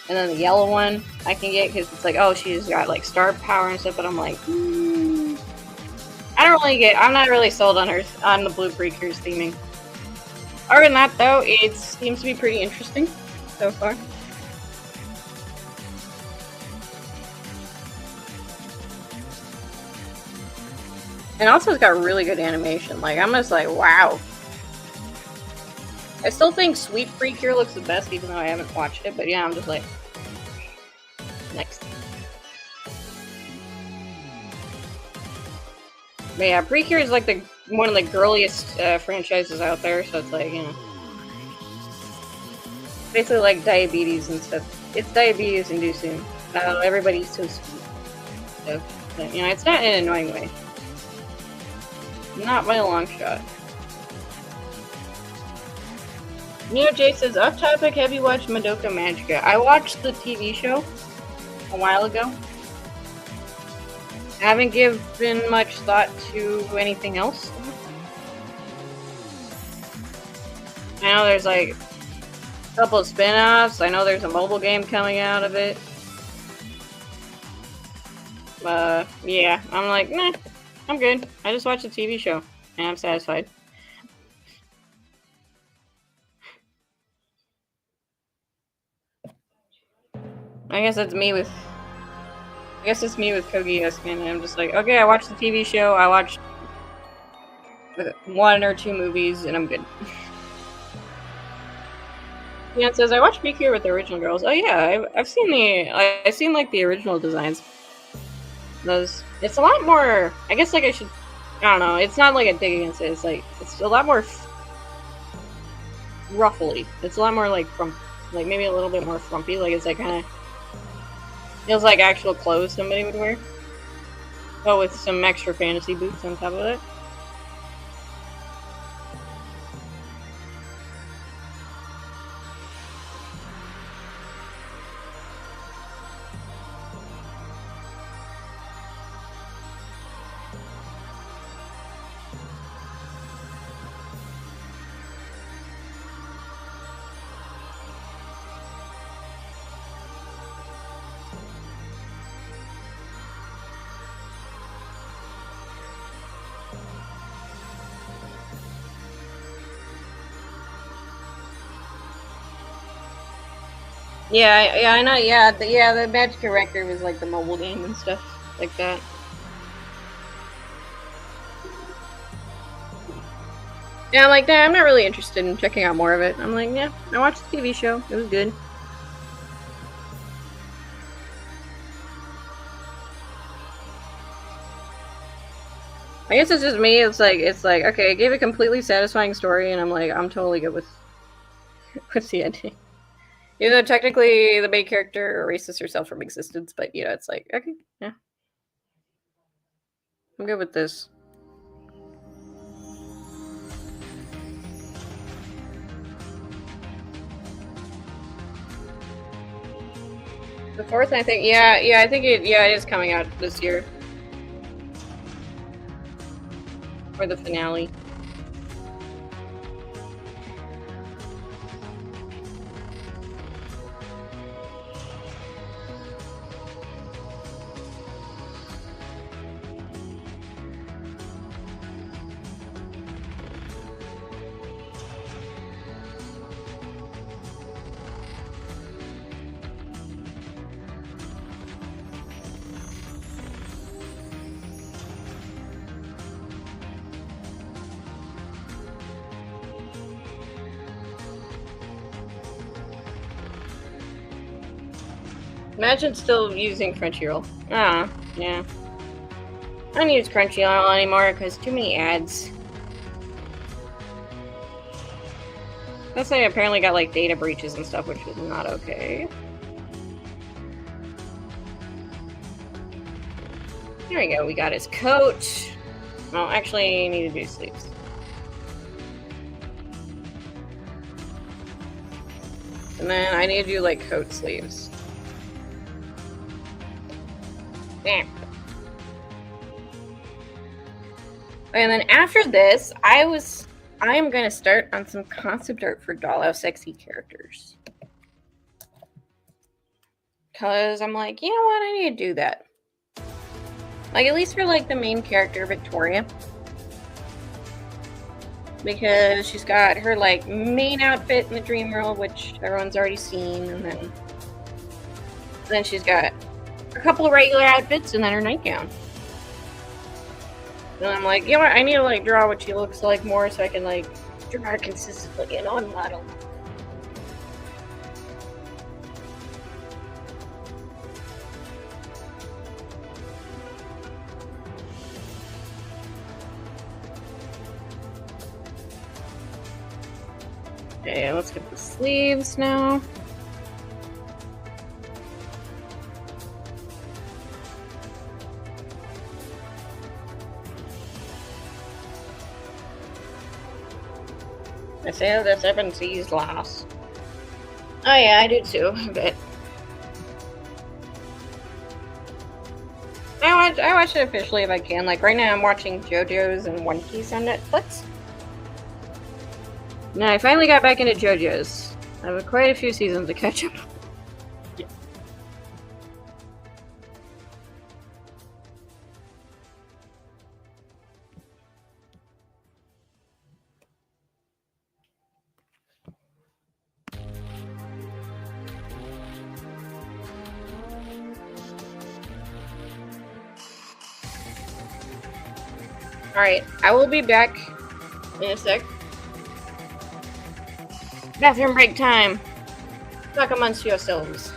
And then the yellow one I can get because it's like, oh, she's got like star power and stuff. But I'm like, I don't really get. I'm not really sold on her on the Blue Precures theming. Other than that, though, it seems to be pretty interesting so far. And also, it's got really good animation. Like, I'm just like, wow. I still think Sweet Precure looks the best, even though I haven't watched it. But yeah, I'm just like, next. But yeah, Precure is like one of the girliest franchises out there, so it's like, you know, basically like diabetes and stuff. It's diabetes inducing. Everybody's so sweet. So, but, you know, it's not in an annoying way. Not by a long shot. Neo J says, off topic, have you watched Madoka Magica? I watched the TV show a while ago. I haven't given much thought to anything else. I know there's like a couple of spin-offs. I know there's a mobile game coming out of it. Yeah, I'm like, nah, I'm good. I just watched the TV show, and I'm satisfied. I guess it's me with Kogi-esque, and I'm just like, okay, I watched the TV show, I watched 1 or 2 movies, and I'm good. Yeah, it says, I watched Precure with the original girls. Oh yeah, I've seen like the original designs. It's a lot more, I guess like I don't know, it's not like a dig against it, it's like, it's a lot more ruffly. It's a lot more like like maybe a little bit more frumpy, like it's like kind of feels like actual clothes somebody would wear. But with some extra fantasy boots on top of it. Yeah, I know. Yeah, the Magic Record was like the mobile game and stuff like that. Yeah, I'm like, nah, I'm not really interested in checking out more of it. I'm like, yeah, I watched the TV show. It was good. I guess it's just me. It's like, okay, it gave a completely satisfying story, and I'm like, I'm totally good with the ending. Even though technically the main character erases herself from existence, but you know, it's like, okay, yeah, I'm good with this. The fourth, I think, yeah, I think it is coming out this year for the finale. Imagine still using Crunchyroll. Ah, yeah. I don't use Crunchyroll anymore because too many ads. Plus, I apparently got like data breaches and stuff, which is not okay. There we go. We got his coat. Well, actually, I need to do sleeves. And then I need to do like coat sleeves. Damn. And then after this, I am gonna start on some concept art for Dollhouse X.C characters. Cause I'm like, you know what, I need to do that. Like at least for like the main character, Victoria. Because she's got her like main outfit in the dream world, which everyone's already seen, and then she's got a couple of regular outfits and then her nightgown. And I'm like, you know what, I need to like draw what she looks like more so I can like draw her consistently and on model. Okay, let's get the sleeves now. I say the 7 C's last. Oh yeah, I do too, a bit. I watch it officially if I can. Like right now I'm watching JoJo's and One Piece on Netflix. Now I finally got back into JoJo's. I have quite a few seasons to catch up. Yeah. Alright, I will be back in a sec. Bathroom break time. Talk amongst yourselves.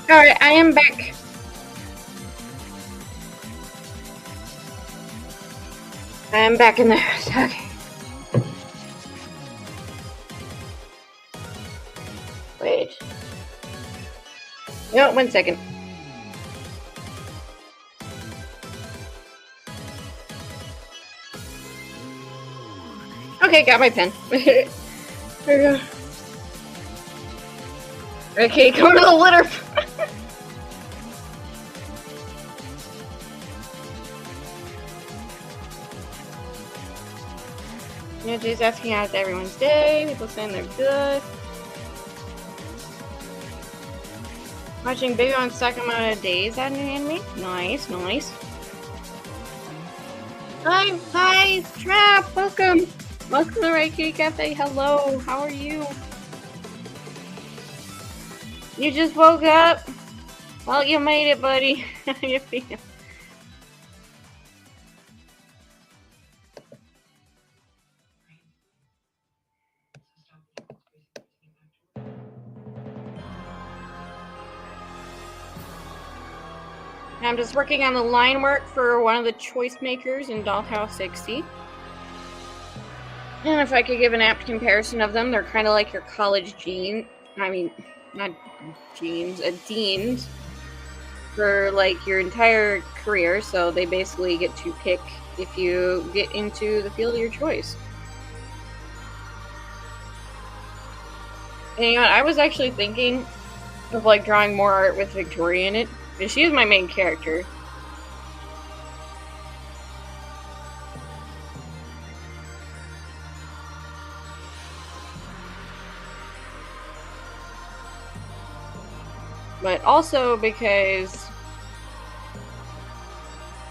Alright, I am back. I am back in the house. Okay. Wait. No, 1 second. Okay, got my pen. There we go. Okay, go to the litter. Yeah, Jay's asking how's everyone's day. People saying they're good. Watching Big on second amount of days at new anime. Nice, nice. Hi, Trap. Welcome to the Right Kitty Cafe. Hello, how are you? You just woke up? Well, you made it, buddy. How you feel? I'm just working on the line work for one of the choice makers in Dollhouse X.C. And if I could give an apt comparison of them, they're kind of like your college deans for like your entire career. So they basically get to pick if you get into the field of your choice. And you know what, I was actually thinking of like drawing more art with Victoria in it. She is my main character. But also because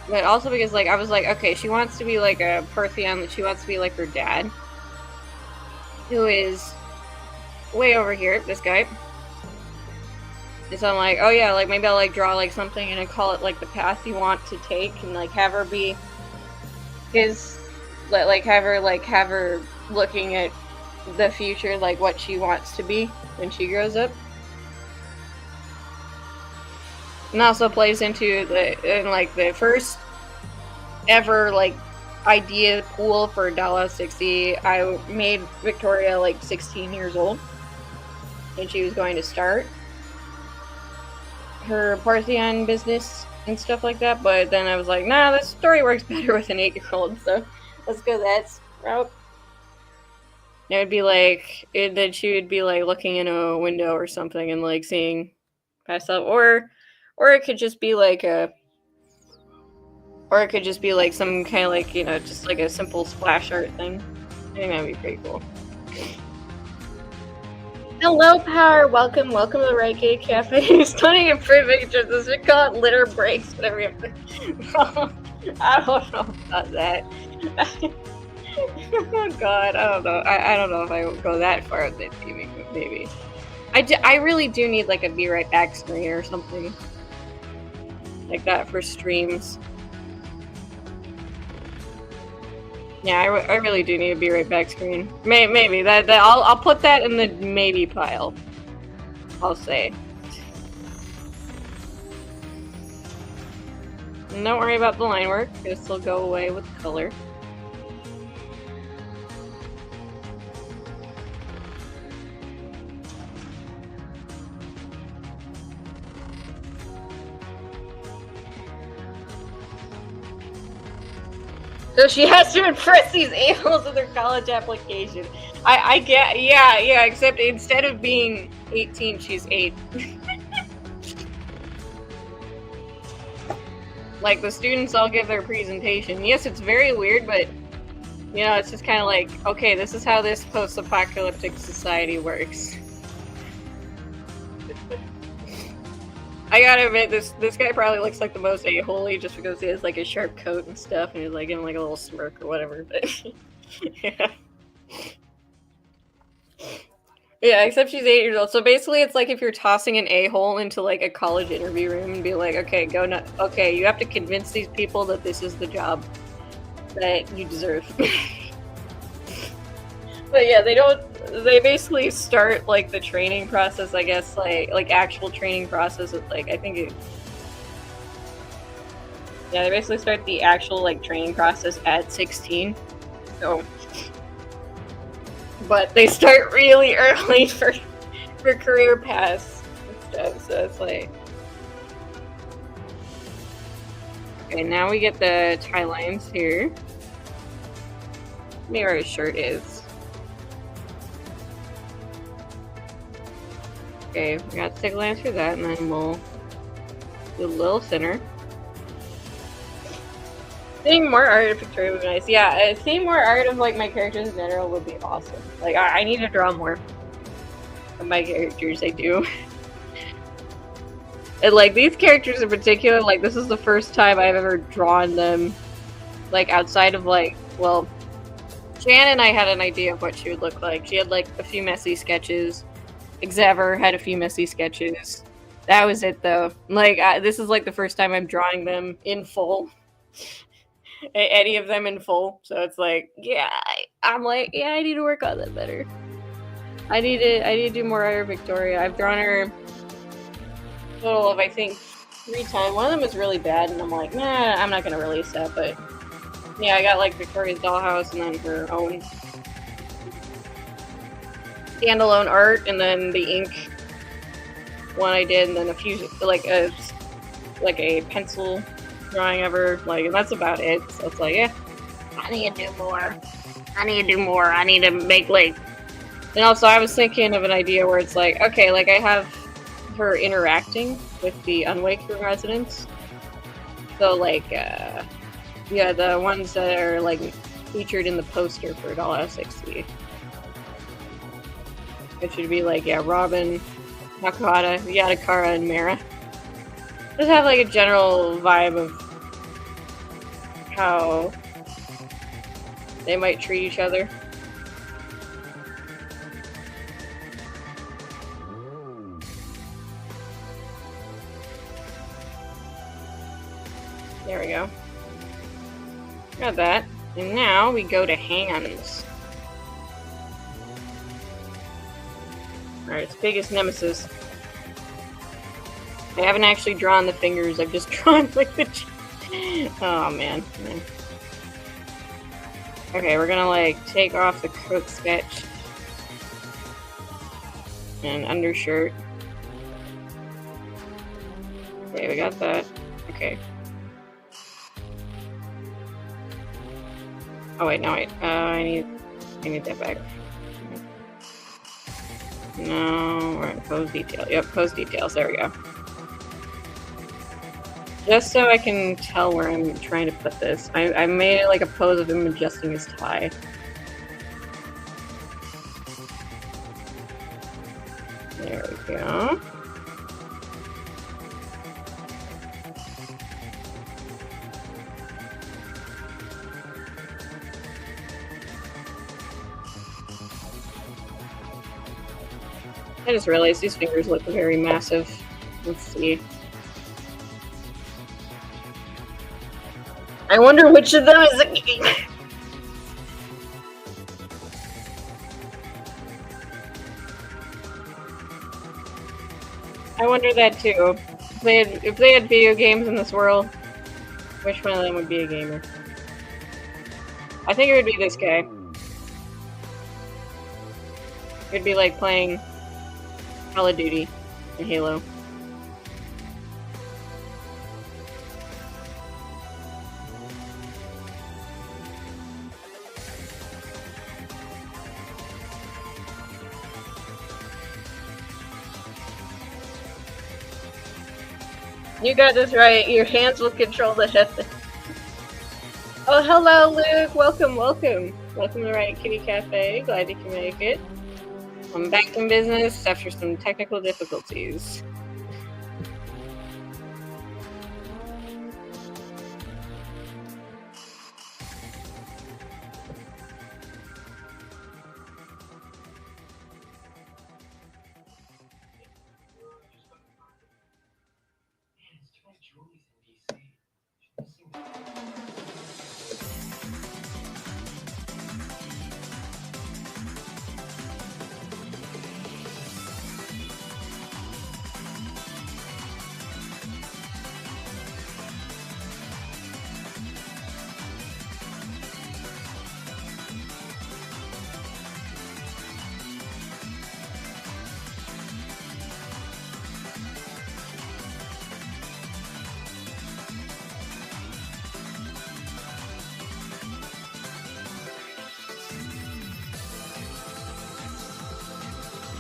like I was like, okay, she wants to be like a Parthian, that she wants to be like her dad, who is way over here, this guy. And so I'm like, oh yeah, like maybe I'll like draw like something and I call it like the path you want to take, and like have her be his, like have her looking at the future, like what she wants to be when she grows up. And also plays into the first ever like idea pool for Dollhouse X.C. I made Victoria like 16 years old, and she was going to start her Parthian business and stuff like that, but then I was like, nah, this story works better with an 8-year-old, so let's go that route. And it would be like, then she would be like looking in a window or something and like seeing past up, or it could just be like some kind of like, you know, just like a simple splash art thing. I think that'd be pretty cool. Hello, Power. Welcome to the Right Kitty Cafe. Stunning and pretty pictures. This we call it litter breaks, whatever you have to. I don't know about that. Oh God, I don't know. I don't know if I would go that far with it. Maybe. I really do need like a Be Right Back screen or something like that for streams. Yeah, I really do need a Be Right Back screen. Maybe that I'll put that in the maybe pile. I'll say. And don't worry about the line work. This will go away with color. So she has to impress these a-holes with her college application. I get, yeah, except instead of being 18, she's 8. Like, the students all give their presentation. Yes, it's very weird, but, you know, it's just kind of like, okay, this is how this post-apocalyptic society works. I gotta admit, this guy probably looks like the most a-hole-y just because he has like a sharp coat and stuff, and he's like giving like a little smirk or whatever. But yeah, yeah. Except she's 8 years old, so basically it's like if you're tossing an a-hole into like a college interview room and be like, okay, okay, you have to convince these people that this is the job that you deserve. But yeah, they don't. they basically start like the training process, I guess, like actual training process with like I think it. Yeah, they basically start the actual like training process at 16. So, but they start really early for career paths and stuff. So it's like, okay, now we get the tie lines here. Maybe where his shirt is. Okay, we got stick lines for that, and then we'll do a little thinner. Seeing more art of Victoria would be nice. Yeah, seeing more art of like my characters in general would be awesome. Like I need to draw more of my characters. I do. And like these characters in particular, like this is the first time I've ever drawn them, like outside of like, well, Jan and I had an idea of what she would look like. She had like a few messy sketches. Xavier had a few messy sketches. That was it though. Like this is like the first time I'm drawing them in full. Any of them in full. So it's like, yeah, I'm like, yeah, I need to work on that better. I need to do more art of Victoria. I've drawn her a total of I think 3 times. One of them is really bad, and I'm like, nah, I'm not gonna release that. But yeah, I got like Victoria's Dollhouse and then her own standalone art, and then the ink one I did, and then a few like a pencil drawing of her, like, and that's about it. So it's like, yeah, I need to do more. I need to make like, and also I was thinking of an idea where it's like, okay, like I have her interacting with the Unwake residents. So like, yeah, the ones that are like featured in the poster for Dollhouse X.C. It should be like, yeah, Robin, Nakahata, Yadakara, and Mara. Just have like a general vibe of how they might treat each other. There we go. Got that. And now we go to hands. Alright, its biggest nemesis. I haven't actually drawn the fingers, I've just drawn like the... Oh man. Okay, we're gonna like take off the coat sketch. And undershirt. Okay, we got that. Okay. Oh wait, no wait. I need that back. No, we're in pose detail. Yep, pose details. There we go. Just so I can tell where I'm trying to put this, I made it like a pose of him adjusting his tie. There we go. I just realized these fingers look very massive. Let's see. I wonder which of them is it. I wonder that too. If they had video games in this world, which one of them would be a gamer? I think it would be this guy. It'd be like playing Call of Duty and Halo. You got this right. Your hands will control the hip. Oh, hello, Luke. Welcome, welcome. Welcome to Riot Kitty Cafe. Glad you can make it. I'm back in business after some technical difficulties.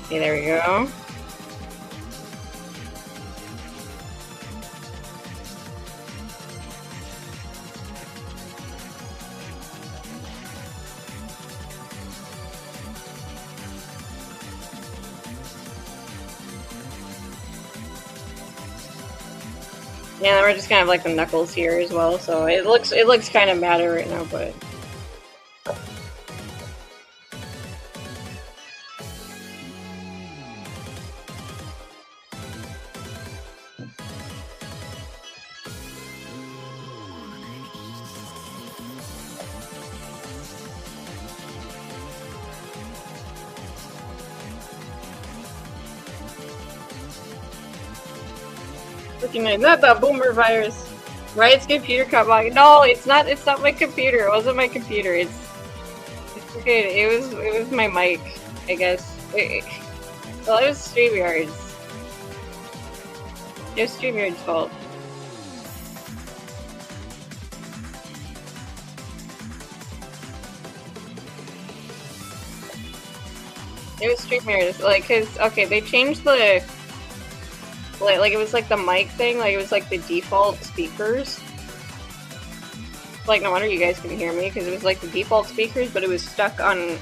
Okay, there we go. Yeah, we're just kind of like the knuckles here as well, so it looks kind of madder right now, but looking at that boomer virus. Riot's computer caught my no, it's not my computer. It wasn't my computer. It's okay. It was my mic, I guess. Well, it was StreamYard's. It was StreamYard's fault. It was StreamYard's, like, cause okay, they changed the like it was like the mic thing, like it was like the default speakers. Like, no wonder you guys can hear me, because it was like the default speakers, but it was stuck on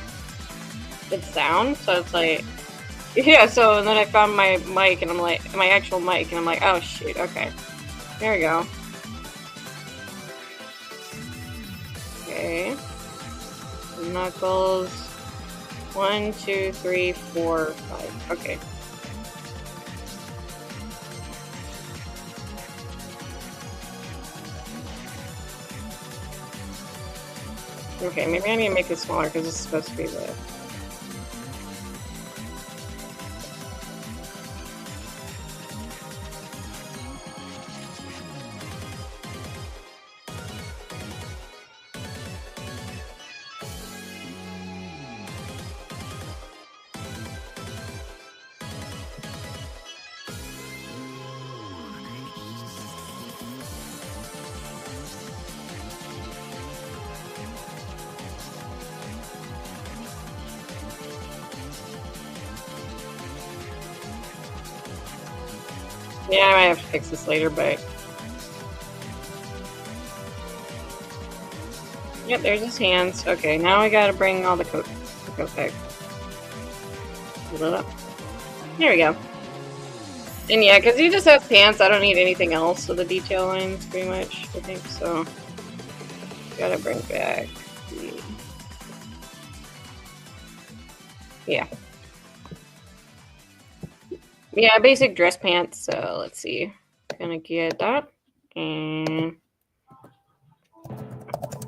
its sound, so it's like, yeah, so and then I found my mic, and I'm like, my actual mic, and I'm like, oh shoot, okay. There we go. Okay. Knuckles. 1, 2, 3, 4, 5. Okay. Okay, maybe I need to make it smaller because it's supposed to be the... Yeah, I might have to fix this later, but... Yep, there's his hands. Okay, now I gotta bring all the coat back. Fill it up. There we go. And yeah, because he just has pants, I don't need anything else for the detail lines, pretty much, I think, so... Gotta bring back the... Yeah. Yeah, basic dress pants, so let's see. Gonna get that. And...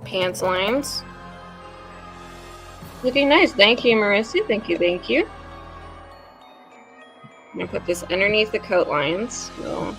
Pants lines. Looking nice. Thank you, Marissa. Thank you, thank you. I'm gonna put this underneath the coat lines. So...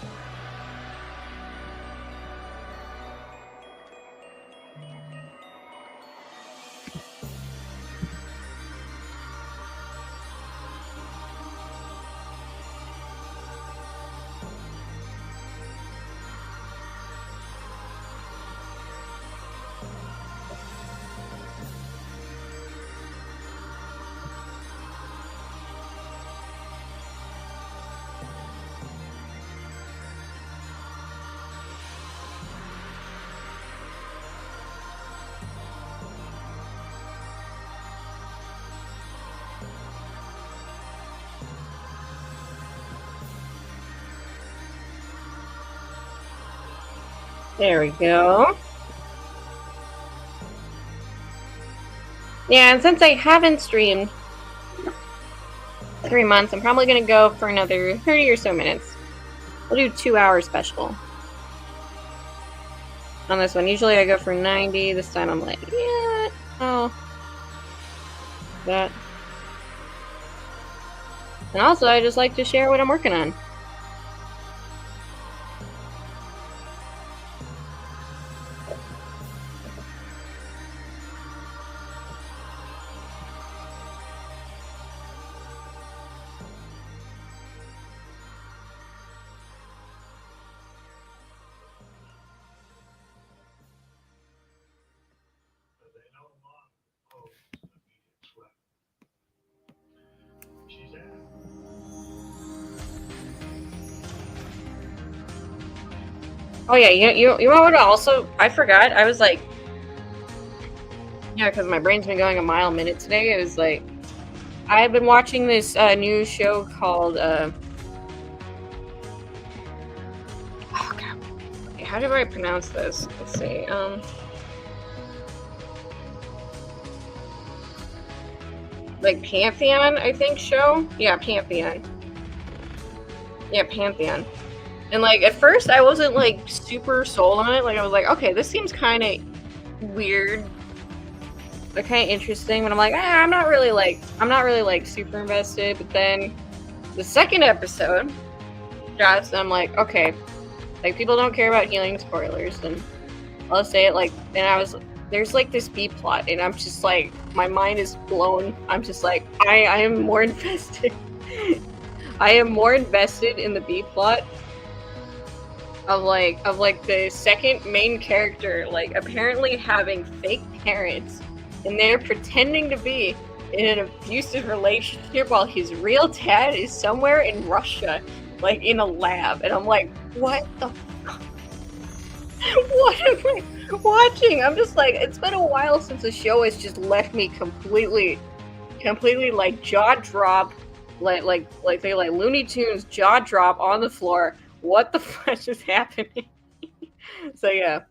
There we go. Yeah, and since I haven't streamed 3 months, I'm probably going to go for another 30 or so minutes. We'll do 2-hour special on this one. Usually I go for 90. This time I'm like, yeah, oh. That. And also, I just like to share what I'm working on. Oh yeah, you know what? Also, I forgot. I was like, yeah, because my brain's been going a mile a minute today. It was like, I've been watching this new show called oh god, okay, how do I pronounce this? Let's see. Like Pantheon, I think show. Yeah, Pantheon. Yeah, Pantheon. And like at first, I wasn't like super sold on it. Like I was like, okay, this seems kind of weird, but kind of interesting. But I'm like, I'm not really like super invested. But then the second episode drops, and I'm like, okay, like people don't care about healing spoilers, and I'll say it like. And there's like this B plot, and I'm just like, my mind is blown. I'm just like, I am more invested. I am more invested in the B plot of like the second main character, like apparently having fake parents, and they're pretending to be in an abusive relationship while his real dad is somewhere in Russia, like in a lab. And I'm like, what the fuck? What am I watching? I'm just like, it's been a while since the show has just left me completely like jaw drop, like they like Looney Tunes jaw drop on the floor. What the fuck is happening? So yeah,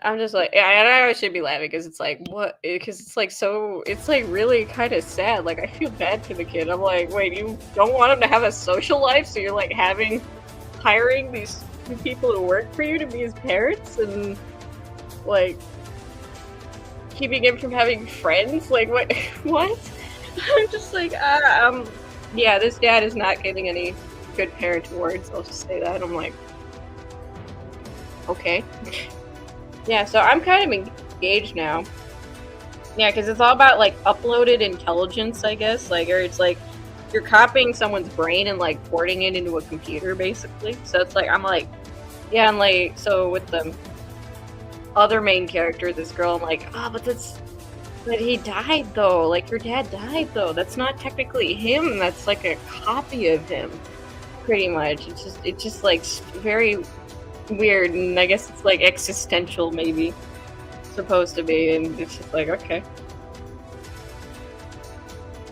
I'm just like, yeah, I should be laughing because it's like, what? Because it's like so, it's like really kind of sad. Like I feel bad for the kid. I'm like, wait, you don't want him to have a social life, so you're like hiring these people to work for you to be his parents, and like keeping him from having friends. Like what? What? I'm just like, yeah, this dad is not getting any good parent awards, I'll just say that. I'm like, okay. Yeah, so I'm kind of engaged now. Yeah, because it's all about like uploaded intelligence, I guess. Like, or it's like you're copying someone's brain and like porting it into a computer, basically. So it's like, I'm like, yeah, and like, so with the other main character, this girl, I'm like, but he died though. Like, your dad died though. That's not technically him. That's like a copy of him. Pretty much. It's just like very weird, and I guess it's like existential, maybe supposed to be, and it's just like, okay,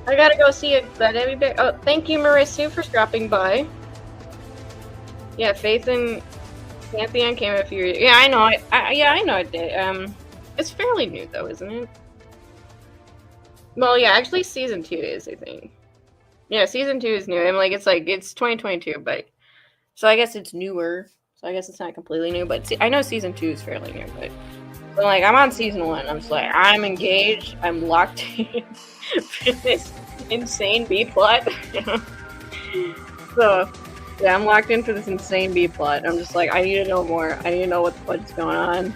I gotta go see it. That every day. Oh, thank you, Marisu, for dropping by. Yeah, Faith in Pantheon came a few years. Yeah, I know. I know it did. It's fairly new though, isn't it? Well, yeah, actually, season 2 is, I think. Yeah, season 2 is new. I'm like, it's 2022, but so I guess it's newer. So I guess it's not completely new, but I know season 2 is fairly new. But so like, I'm on season 1. I'm just like, I'm engaged. I'm locked in for this insane B plot. So yeah, I'm locked in for this insane B plot. I'm just like, I need to know more. I need to know what's going on.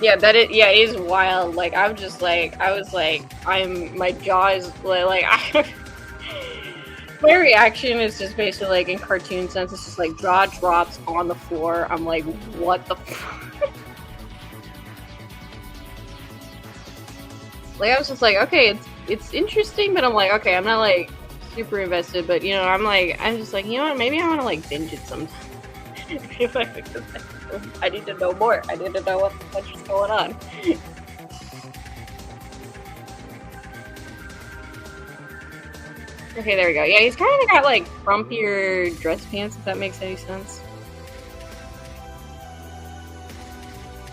Yeah, it is wild. Like, I'm just like, I was like, my jaw is like my reaction is just basically like in cartoon sense, it's just like jaw drops on the floor. I'm like, what the fuck? Like, I was just like, okay, it's interesting, but I'm like, okay, I'm not like super invested, but you know, I'm just like, you know what, maybe I want to like binge it sometime. I need to know more. I need to know what the fuck is going on. Okay, there we go. Yeah, he's kind of got like frumpier dress pants, if that makes any sense.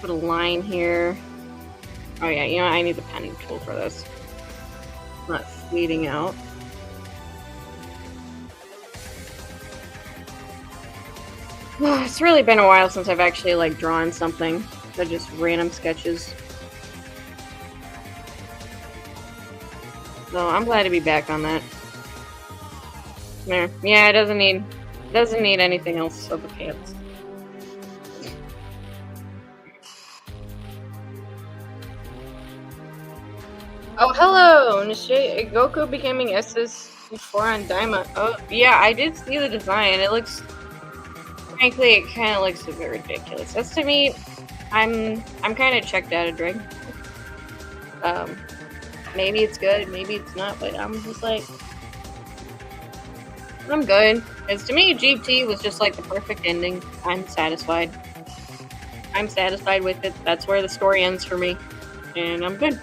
Put a line here. Oh yeah, you know what? I need the penning tool for this. It's not fleeting out. It's really been a while since I've actually like drawn something. They're just random sketches. So I'm glad to be back on that. There. Yeah, it doesn't need anything else of the pants. Oh, hello! Goku becoming SS4 on Daima. Oh, yeah, I did see the design. It looks... Frankly, it kind of looks a bit ridiculous. That's to me, I'm kind of checked out of Dragon. maybe it's good, maybe it's not, but I'm just like, I'm good. Because to me, GT was just like the perfect ending. I'm satisfied. I'm satisfied with it. That's where the story ends for me. And I'm good.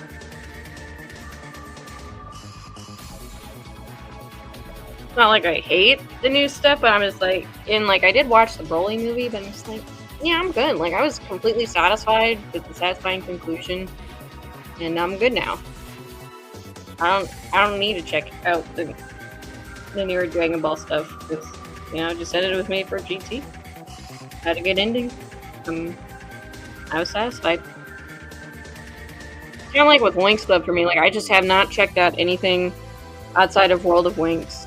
It's not like I hate the new stuff, but I'm just like, I did watch the Broly movie, but I'm just like, yeah, I'm good. Like, I was completely satisfied with the satisfying conclusion. And I'm good now. I don't need to check out the newer Dragon Ball stuff. Because, just ended with me for GT. Had a good ending. I was satisfied. Kind of like with Winx Club for me. Like, I just have not checked out anything outside of World of Winx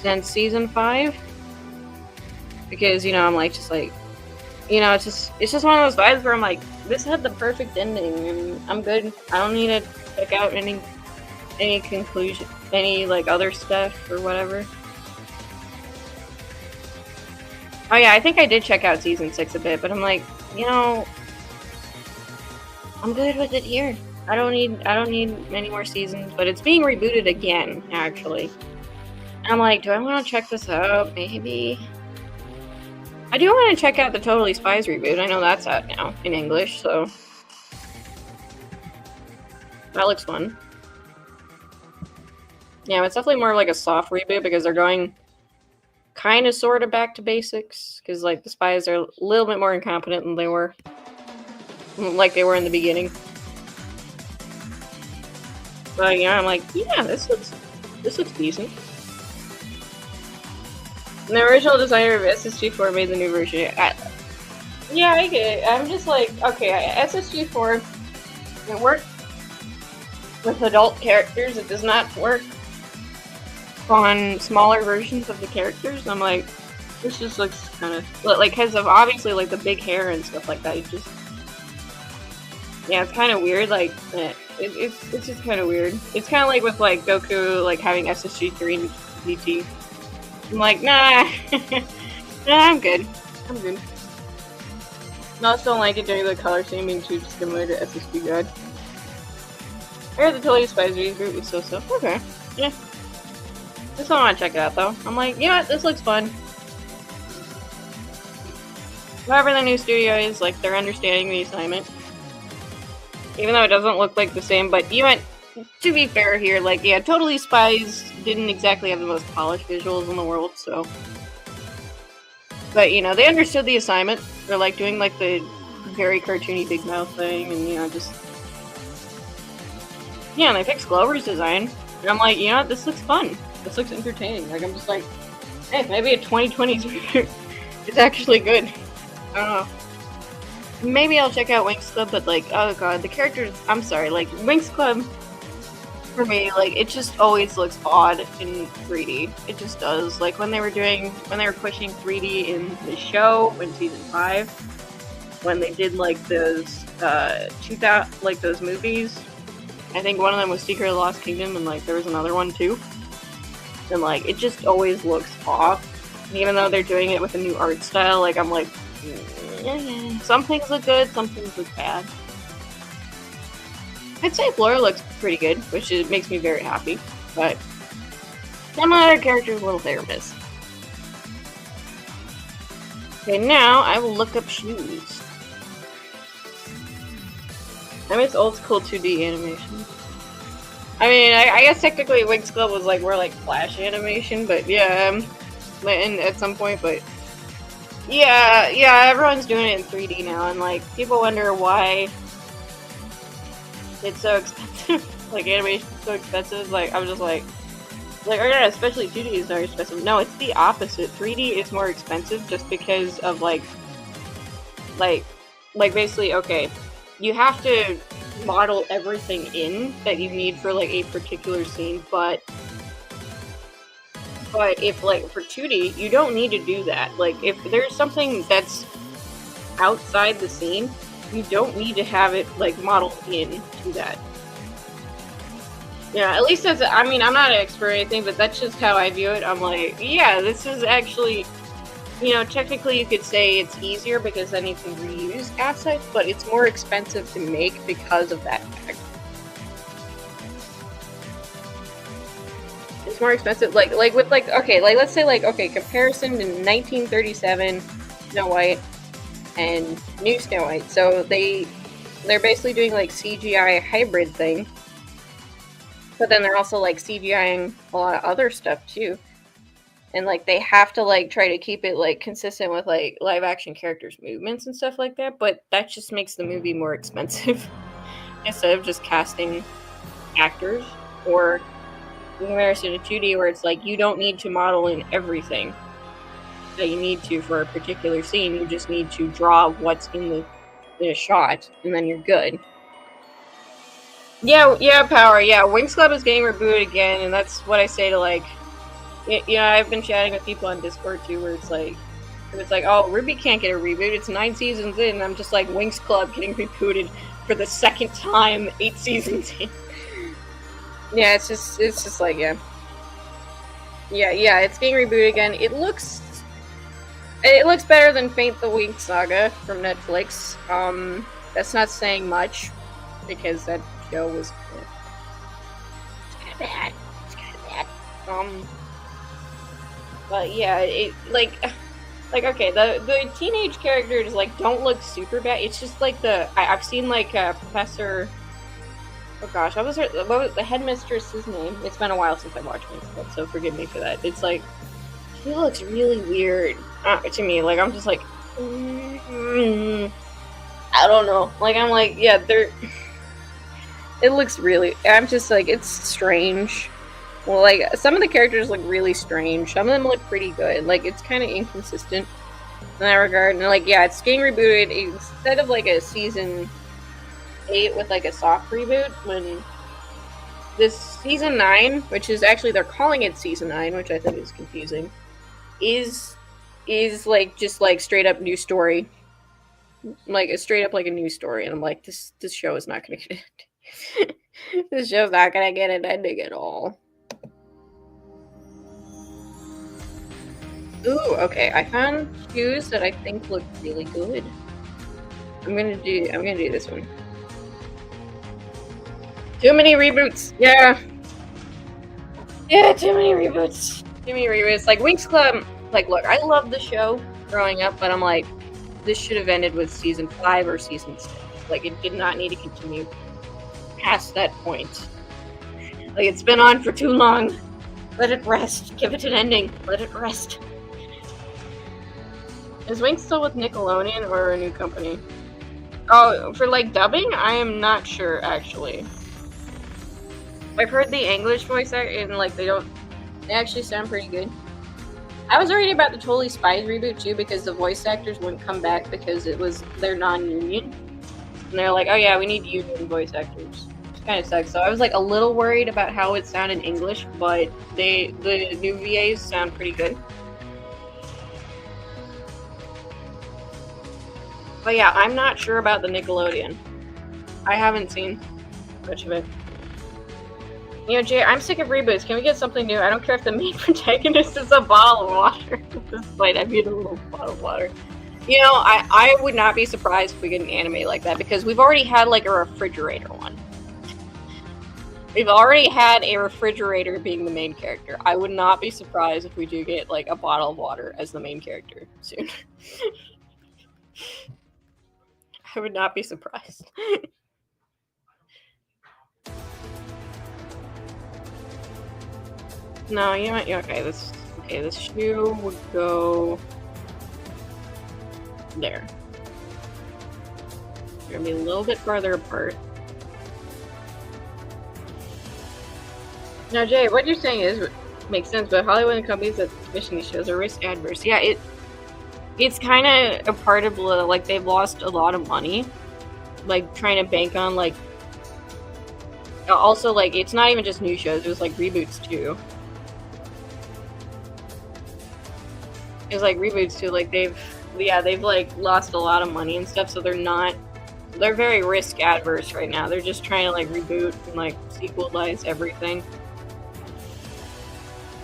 since season 5. Because, I'm like, just like, it's just one of those vibes where I'm like, this had the perfect ending, and I'm good. I don't need to check out any conclusion, any, like, other stuff or whatever. Oh yeah, I think I did check out season 6 a bit, but I'm like, I'm good with it here. I don't need many more seasons, but it's being rebooted again, actually. And I'm like, do I want to check this out? Maybe. I do want to check out the Totally Spies reboot. I know that's out now in English, so that looks fun. Yeah, it's definitely more like a soft reboot because they're going kind of sort of back to basics because like the spies are a little bit more incompetent than they were in the beginning. But I'm like, yeah, this looks decent. And the original designer of SSG4 made the new version. Yeah, I get it. I'm just like, okay, SSG4, it worked with adult characters. It does not work on smaller versions of the characters. I'm like, this just looks kind of like, because of obviously like the big hair and stuff like that. It's kind of weird. Like, it's just kind of weird. It's kind of like with like Goku like having SSG3 and DT. I'm like, nah, I'm good. I also don't like it during the color scheme being too similar to SSG God. I heard the Totally Spies reboot was so. Okay, yeah. Just don't want to check it out though. I'm like, this looks fun. Whoever the new studio is, like, they're understanding the assignment. Even though it doesn't look like the same, but to be fair here, like, yeah, Totally Spies didn't exactly have the most polished visuals in the world, so. But, they understood the assignment. They're, like, doing, like, the very cartoony Big Mouth thing, and, just. Yeah, and they fixed Glover's design. And I'm like, this looks fun. This looks entertaining. Like, I'm just like, hey, maybe a 2020s reboot is actually good. I don't know. Maybe I'll check out Winx Club, but, like, oh god, the characters. I'm sorry, like, Winx Club. For me, like, it just always looks odd in 3D. It just does. Like, when they were pushing 3D in the show in season 5, when they did, like, those, those movies, I think one of them was Secret of the Lost Kingdom, and, like, there was another one, too. And, like, it just always looks off. And even though they're doing it with a new art style, like, I'm like, some things look good, some things look bad. I'd say Flora looks pretty good, which makes me very happy, but some other characters a little hit or miss. Okay, now I will look up shoes. I miss old school 2D animation. I mean, I guess technically Winx Club was like more like Flash animation, but yeah, at some point, but yeah, everyone's doing it in 3D now, and like people wonder why it's so expensive. Like, animation's so expensive. Like, I'm just like, or yeah, especially 2D is very expensive. No, it's the opposite. 3D is more expensive just because of, like basically, okay, you have to model everything in that you need for, like, a particular scene, but if, like, for 2D, you don't need to do that. Like, if there's something that's outside the scene, you don't need to have it, like, modeled in to that. Yeah, at least that's, I mean, I'm not an expert or anything, but that's just how I view it. I'm like, yeah, this is actually, technically you could say it's easier because then you can reuse assets, but it's more expensive to make because of that fact. more expensive. Like with like okay, like let's say like okay, comparison to 1937 Snow White and new Snow White. So they're basically doing like CGI hybrid thing, but then they're also like CGIing a lot of other stuff too. And like they have to like try to keep it like consistent with like live action characters' movements and stuff like that, but that just makes the movie more expensive instead of just casting actors, or in comparison to 2D where it's like you don't need to model in everything that you need to for a particular scene. You just need to draw what's in the shot and then you're good. Yeah, Power. Yeah, Winx Club is getting rebooted again, and that's what I say to like. Yeah, I've been chatting with people on Discord too, where it's like, oh, Ruby can't get a reboot. It's 9 seasons in, and I'm just like, Winx Club getting rebooted for the second time, 8 seasons in. Yeah, it's just like yeah, it's getting rebooted again. It looks better than Faint the Winx Saga from Netflix. That's not saying much because that show was kind of bad. But yeah, it like okay, the teenage characters like don't look super bad. It's just like I've seen like Professor. Oh gosh, what was the headmistress's name? It's been a while since I watched Winx Club, so forgive me for that. It's like she looks really weird to me. Like I'm just like, I don't know. Like I'm like yeah, it looks really. I'm just like it's strange. Well, like, some of the characters look really strange. Some of them look pretty good. Like, it's kind of inconsistent in that regard. And, like, yeah, it's getting rebooted. Instead of, like, a season 8 with, like, a soft reboot, when this season 9, which is actually, they're calling it season 9, which I think is confusing, is like, just, like, straight up new story. Like, it's straight up, like, a new story. And I'm like, this show is not going to get it. This show's not going to get an ending at all. Ooh, okay. I found shoes that I think look really good. I'm gonna do this one. Too many reboots. Yeah, too many reboots. Like Winx Club. Like, look, I love the show growing up, but I'm like, this should have ended with season 5 or season 6. Like, it did not need to continue past that point. Like, it's been on for too long. Let it rest. Give it an ending. Let it rest. Is Winx still with Nickelodeon or a new company? Oh, for like dubbing? I am not sure actually. I've heard the English voice act and like they actually sound pretty good. I was worried about the Totally Spies reboot too because the voice actors wouldn't come back because they're non-union. And they're like, oh yeah, we need union voice actors. Which kind of sucks. So I was like a little worried about how it sounded in English, but the new VAs sound pretty good. But yeah, I'm not sure about the Nickelodeon. I haven't seen much of it. You know, Jay, I'm sick of reboots. Can we get something new? I don't care if the main protagonist is a bottle of water. At this point, I need a little bottle of water. You know, I would not be surprised if we get an anime like that because we've already had like a refrigerator one. We've already had a refrigerator being the main character. I would not be surprised if we do get like a bottle of water as the main character soon. I would not be surprised. No, you might. Okay, this shoe would go there. You're gonna be a little bit farther apart. Now, Jay, what you're saying makes sense, but Hollywood and companies that commission these shows are risk adverse. Yeah, it's kind of a part of like they've lost a lot of money, like trying to bank on like. Also, like it's not even just new shows; it was like reboots too. It was like reboots too. Like they've like lost a lot of money and stuff, so they're very risk adverse right now. They're just trying to like reboot and like sequelize everything.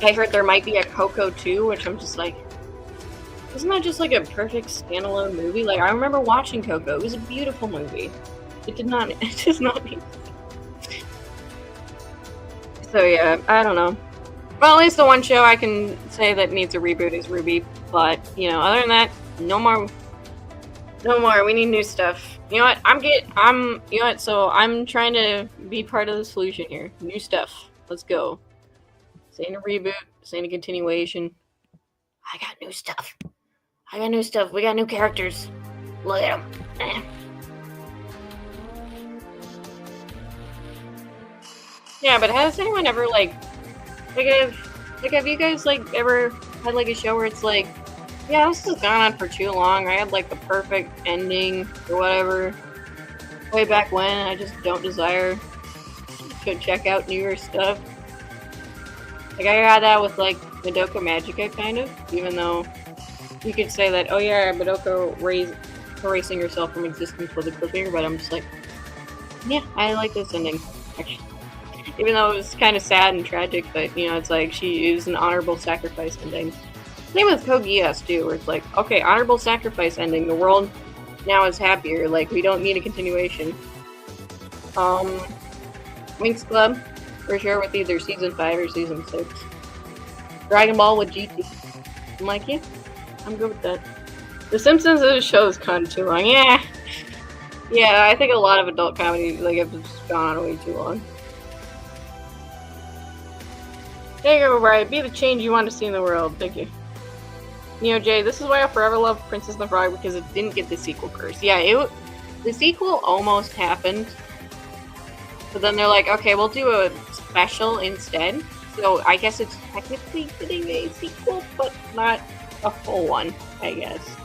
I heard there might be a Coco 2, which I'm just like, isn't that just like a perfect standalone movie? Like I remember watching Coco. It was a beautiful movie. It does not need. So yeah, I don't know. Well, at least the one show I can say that needs a reboot is Ruby. But, you know, other than that, no more. No more. We need new stuff. You know what? You know what? So I'm trying to be part of the solution here. New stuff. Let's go. This ain't a reboot. This ain't a continuation. I got new stuff. I got new stuff. We got new characters. Look at them. Yeah, but has anyone ever have you guys ever had like a show where it's like, yeah, this has gone on for too long. I had like the perfect ending or whatever way back when. I just don't desire to check out newer stuff. Like I had that with like Madoka Magica kind of, even though you could say that, oh yeah, Madoka erasing herself from existence was a cliffhanger, but I'm just like, yeah, I like this ending, actually. Even though it was kind of sad and tragic, but, you know, it's like, she is an honorable sacrifice ending. Same with Code Geass, too, where it's like, okay, honorable sacrifice ending, the world now is happier, like, we don't need a continuation. Winx Club, for sure, with either Season 5 or Season 6. Dragon Ball with GT. I'm like, yeah, I'm good with that. The Simpsons as a show is kind of too long. Yeah. Yeah, I think a lot of adult comedy, like, have just gone on way too long. There you go, Riot. Be the change you want to see in the world. Thank you. Neo J, this is why I forever love Princess and the Frog, because it didn't get the sequel curse. Yeah, the sequel almost happened. But then they're like, okay, we'll do a special instead. So I guess it's technically getting a sequel, but not a full one, I guess.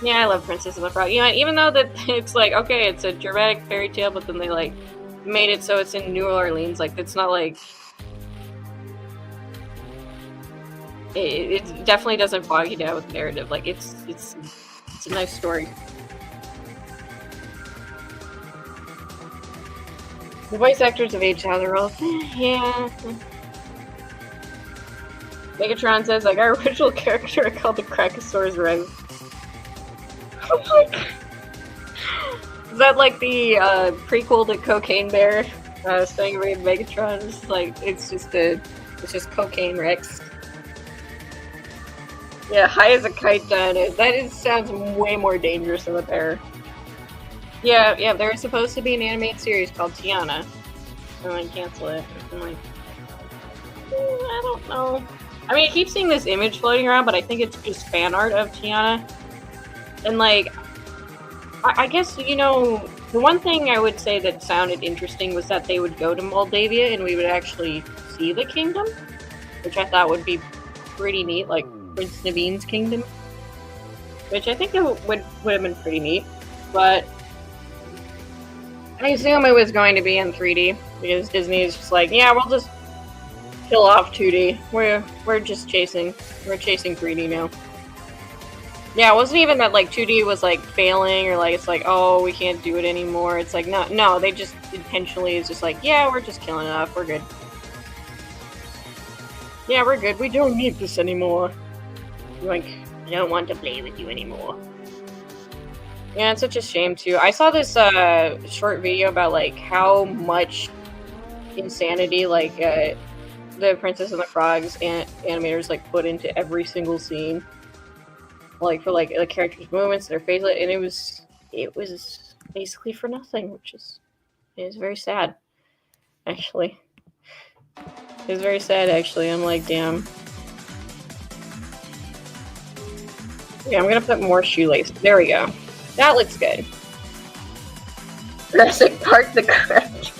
Yeah, I love Princess and the Frog. You know, even though that it's like, okay, it's a dramatic fairy tale, but then they like made it so it's in New Orleans. Like, it's not like it definitely doesn't bog you down with narrative. Like, it's a nice story. The voice actors have aged how they're all. Yeah. Megatron says, like, our original character called the Krakosaurus Rex. Oh my god. Is that like the prequel to Cocaine Bear? Saying Ray Megatron is like, it's just Cocaine Rex. Yeah, high as a kite down it. That sounds way more dangerous than the bear. Yeah, there's supposed to be an animated series called Tiana. I'm gonna cancel it. I'm like, I don't know. I mean, I keep seeing this image floating around, but I think it's just fan art of Tiana. And like, I guess, you know, the one thing I would say that sounded interesting was that they would go to Moldavia and we would actually see the kingdom, which I thought would be pretty neat, like Prince Naveen's kingdom, which I think it would have been pretty neat, but I assume it was going to be in 3D, because Disney is just like, yeah, we'll just kill off 2D. We're chasing 3D now. Yeah, it wasn't even that, like, 2D was, like, failing, or, like, it's like, oh, we can't do it anymore. It's like, no, they just intentionally is just like, yeah, we're just killing it off, we're good. Yeah, we're good, we don't need this anymore. Like, I don't want to play with you anymore. Yeah, it's such a shame, too. I saw this, short video about, like, how much insanity, like, the Princess and the Frogs animators, like, put into every single scene. Like, for, like, the characters' movements, their faces, and it was basically for nothing, which is very sad, actually. It's very sad, actually. I'm like, damn. Yeah, I'm gonna put more shoelace. There we go. That looks good. Jurassic Park the Crash.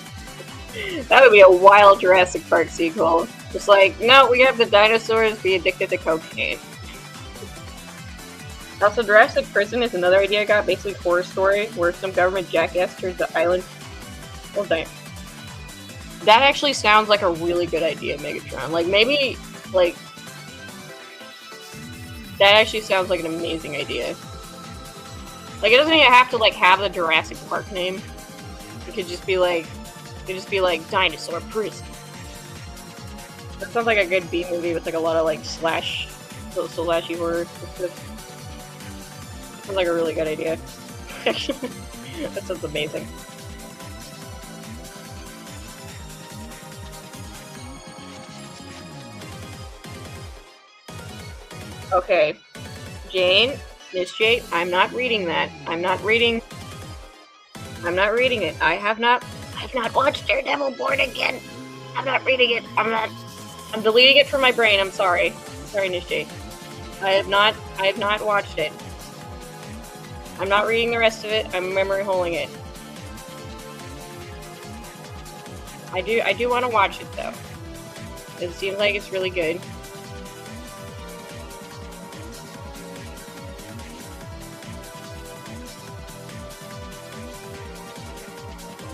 That would be a wild Jurassic Park sequel. Just like, no, we have the dinosaurs be addicted to cocaine. Also, Jurassic Prison is another idea I got. Basically, horror story where some government jackass turns the island. Well, damn. That actually sounds like a really good idea, Megatron. Like, maybe, like, that actually sounds like an amazing idea. Like, it doesn't even have to, like, have the Jurassic Park name. It could just be like, Dinosaur Prison. That sounds like a good B movie with, like, a lot of, like, slashy horror. Sounds like a really good idea. That sounds amazing. Okay. Jane, Miss Jane, I'm not reading that. I'm not reading it. I've not watched Daredevil Born Again. I'm not reading it. I'm deleting it from my brain. I'm sorry. Sorry, Miss Jane. I have not watched it. I'm not reading the rest of it. I'm memory holding it. I do want to watch it though. It seems like it's really good.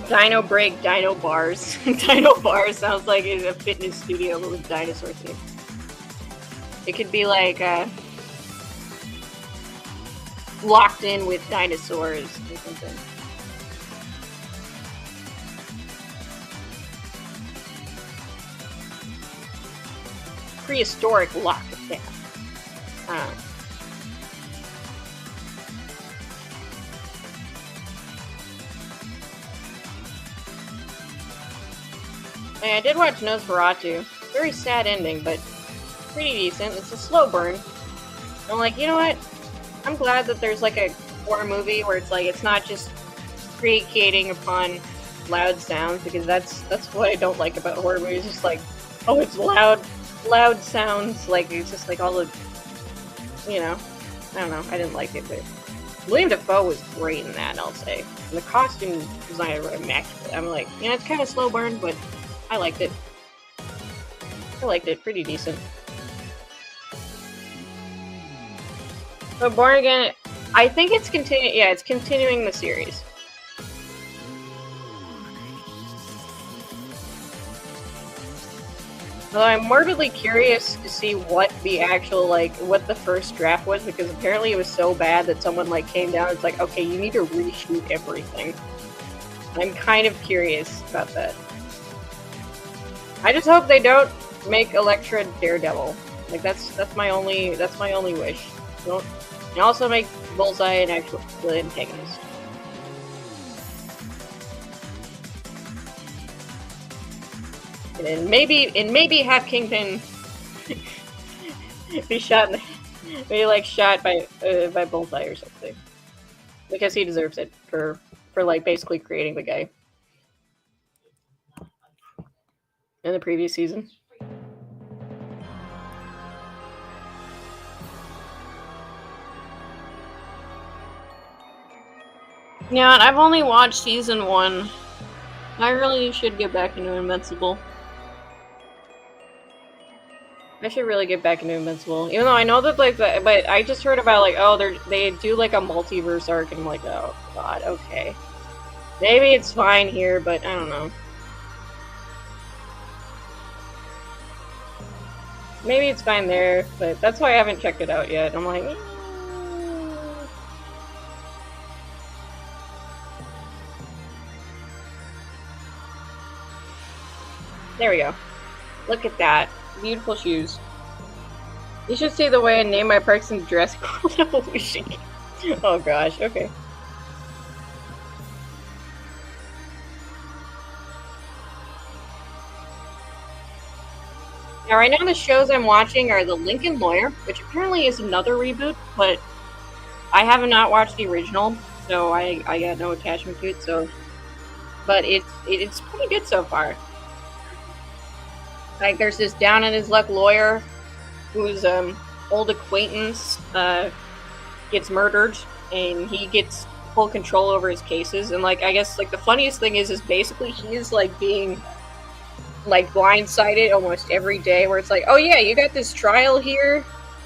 Dino Break, Dino Bars. Dino Bars sounds like it's a fitness studio but with dinosaurs in it. It could be like locked in with dinosaurs or something. Prehistoric lock attack. I did watch Nosferatu. Very sad ending, but pretty decent. It's a slow burn. I'm like, you know what? I'm glad that there's like a horror movie where it's like it's not just creating upon loud sounds, because that's what I don't like about horror movies. It's just like, oh, it's loud sounds. Like it's just like all the, you know, I don't know. I didn't like it, but William Dafoe was great in that. I'll say, and the costume design were immaculate. I'm like, you know, it's kind of slow burn, but I liked it. Pretty decent. So Born Again, I think it's continuing. Yeah, it's continuing the series. So I'm morbidly curious to see what the actual, like, what the first draft was, because apparently it was so bad that someone, like, came down and was like, okay, you need to reshoot everything. I'm kind of curious about that. I just hope they don't make Elektra Daredevil. Like, that's my only wish. Don't, and also make Bullseye an actual antagonist. And maybe have Kingpin be shot shot by Bullseye or something, because he deserves it for like basically creating the guy in the previous season. Yeah, I've only watched season 1. I really should get back into Invincible. I should really get back into Invincible, even though I know that but I just heard about like, oh, they do like a multiverse arc, and I'm like, oh god, okay, maybe it's fine here, but I don't know. Maybe it's fine there, but that's why I haven't checked it out yet. I'm like, there we go. Look at that. Beautiful shoes. You should see the way I name my parks in Jurassic World Evolution. Oh gosh, okay. Now right now the shows I'm watching are The Lincoln Lawyer, which apparently is another reboot, but I have not watched the original, so I got no attachment to it, so but it's pretty good so far. Like, there's this down-on-his-luck lawyer whose old acquaintance gets murdered, and he gets full control over his cases. And, like, I guess, like, the funniest thing is basically he is, like, being, like, blindsided almost every day, where it's like, oh, yeah, you got this trial here.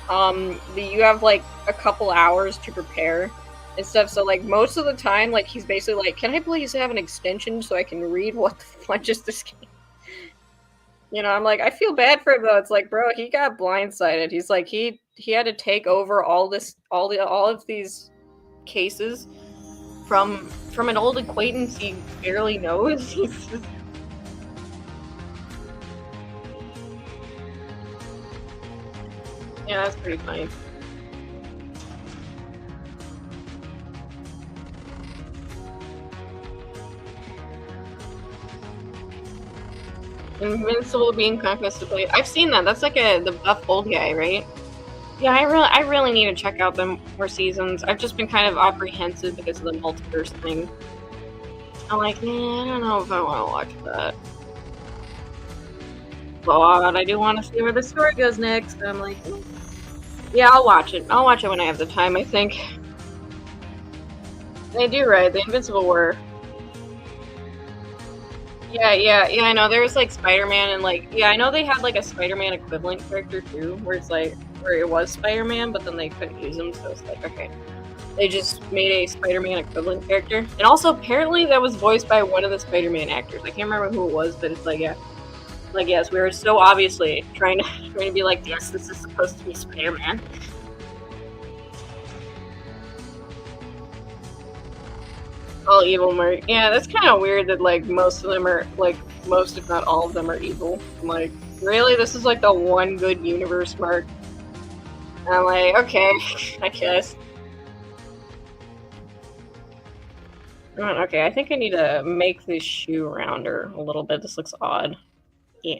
You have, like, a couple hours to prepare and stuff. So, like, most of the time, like, he's basically like, can I please have an extension so I can read what the fuck is this game? You know, I'm like, I feel bad for him though. It's like, bro, he got blindsided. He's like, he had to take over all of these cases from an old acquaintance he barely knows. Yeah, that's pretty funny. Invincible being conquest to play. I've seen that. That's like the buff old guy, right? Yeah, I really need to check out the more seasons. I've just been kind of apprehensive because of the multiverse thing. I'm like, I don't know if I want to watch that. But I do want to see where the story goes next. I'm like, yeah, I'll watch it. I'll watch it when I have the time, I think. They do, right? The Invincible War. Yeah, I know. There was like Spider-Man and like, yeah, I know they had like a Spider-Man equivalent character too, where it's like, where it was Spider-Man, but then they couldn't use him, so it's like, okay. They just made a Spider-Man equivalent character. And also, apparently, that was voiced by one of the Spider-Man actors. I can't remember who it was, but it's like, yeah. Like, yes, we were so obviously trying to be like, yes, this is supposed to be Spider-Man. All evil merc. Yeah, that's kind of weird that, like, most of them are, like, most if not all of them are evil. I'm like, really? This is, like, the one good universe mark? And I'm like, okay, I guess. Okay, I think I need to make this shoe rounder a little bit. This looks odd. Yeah.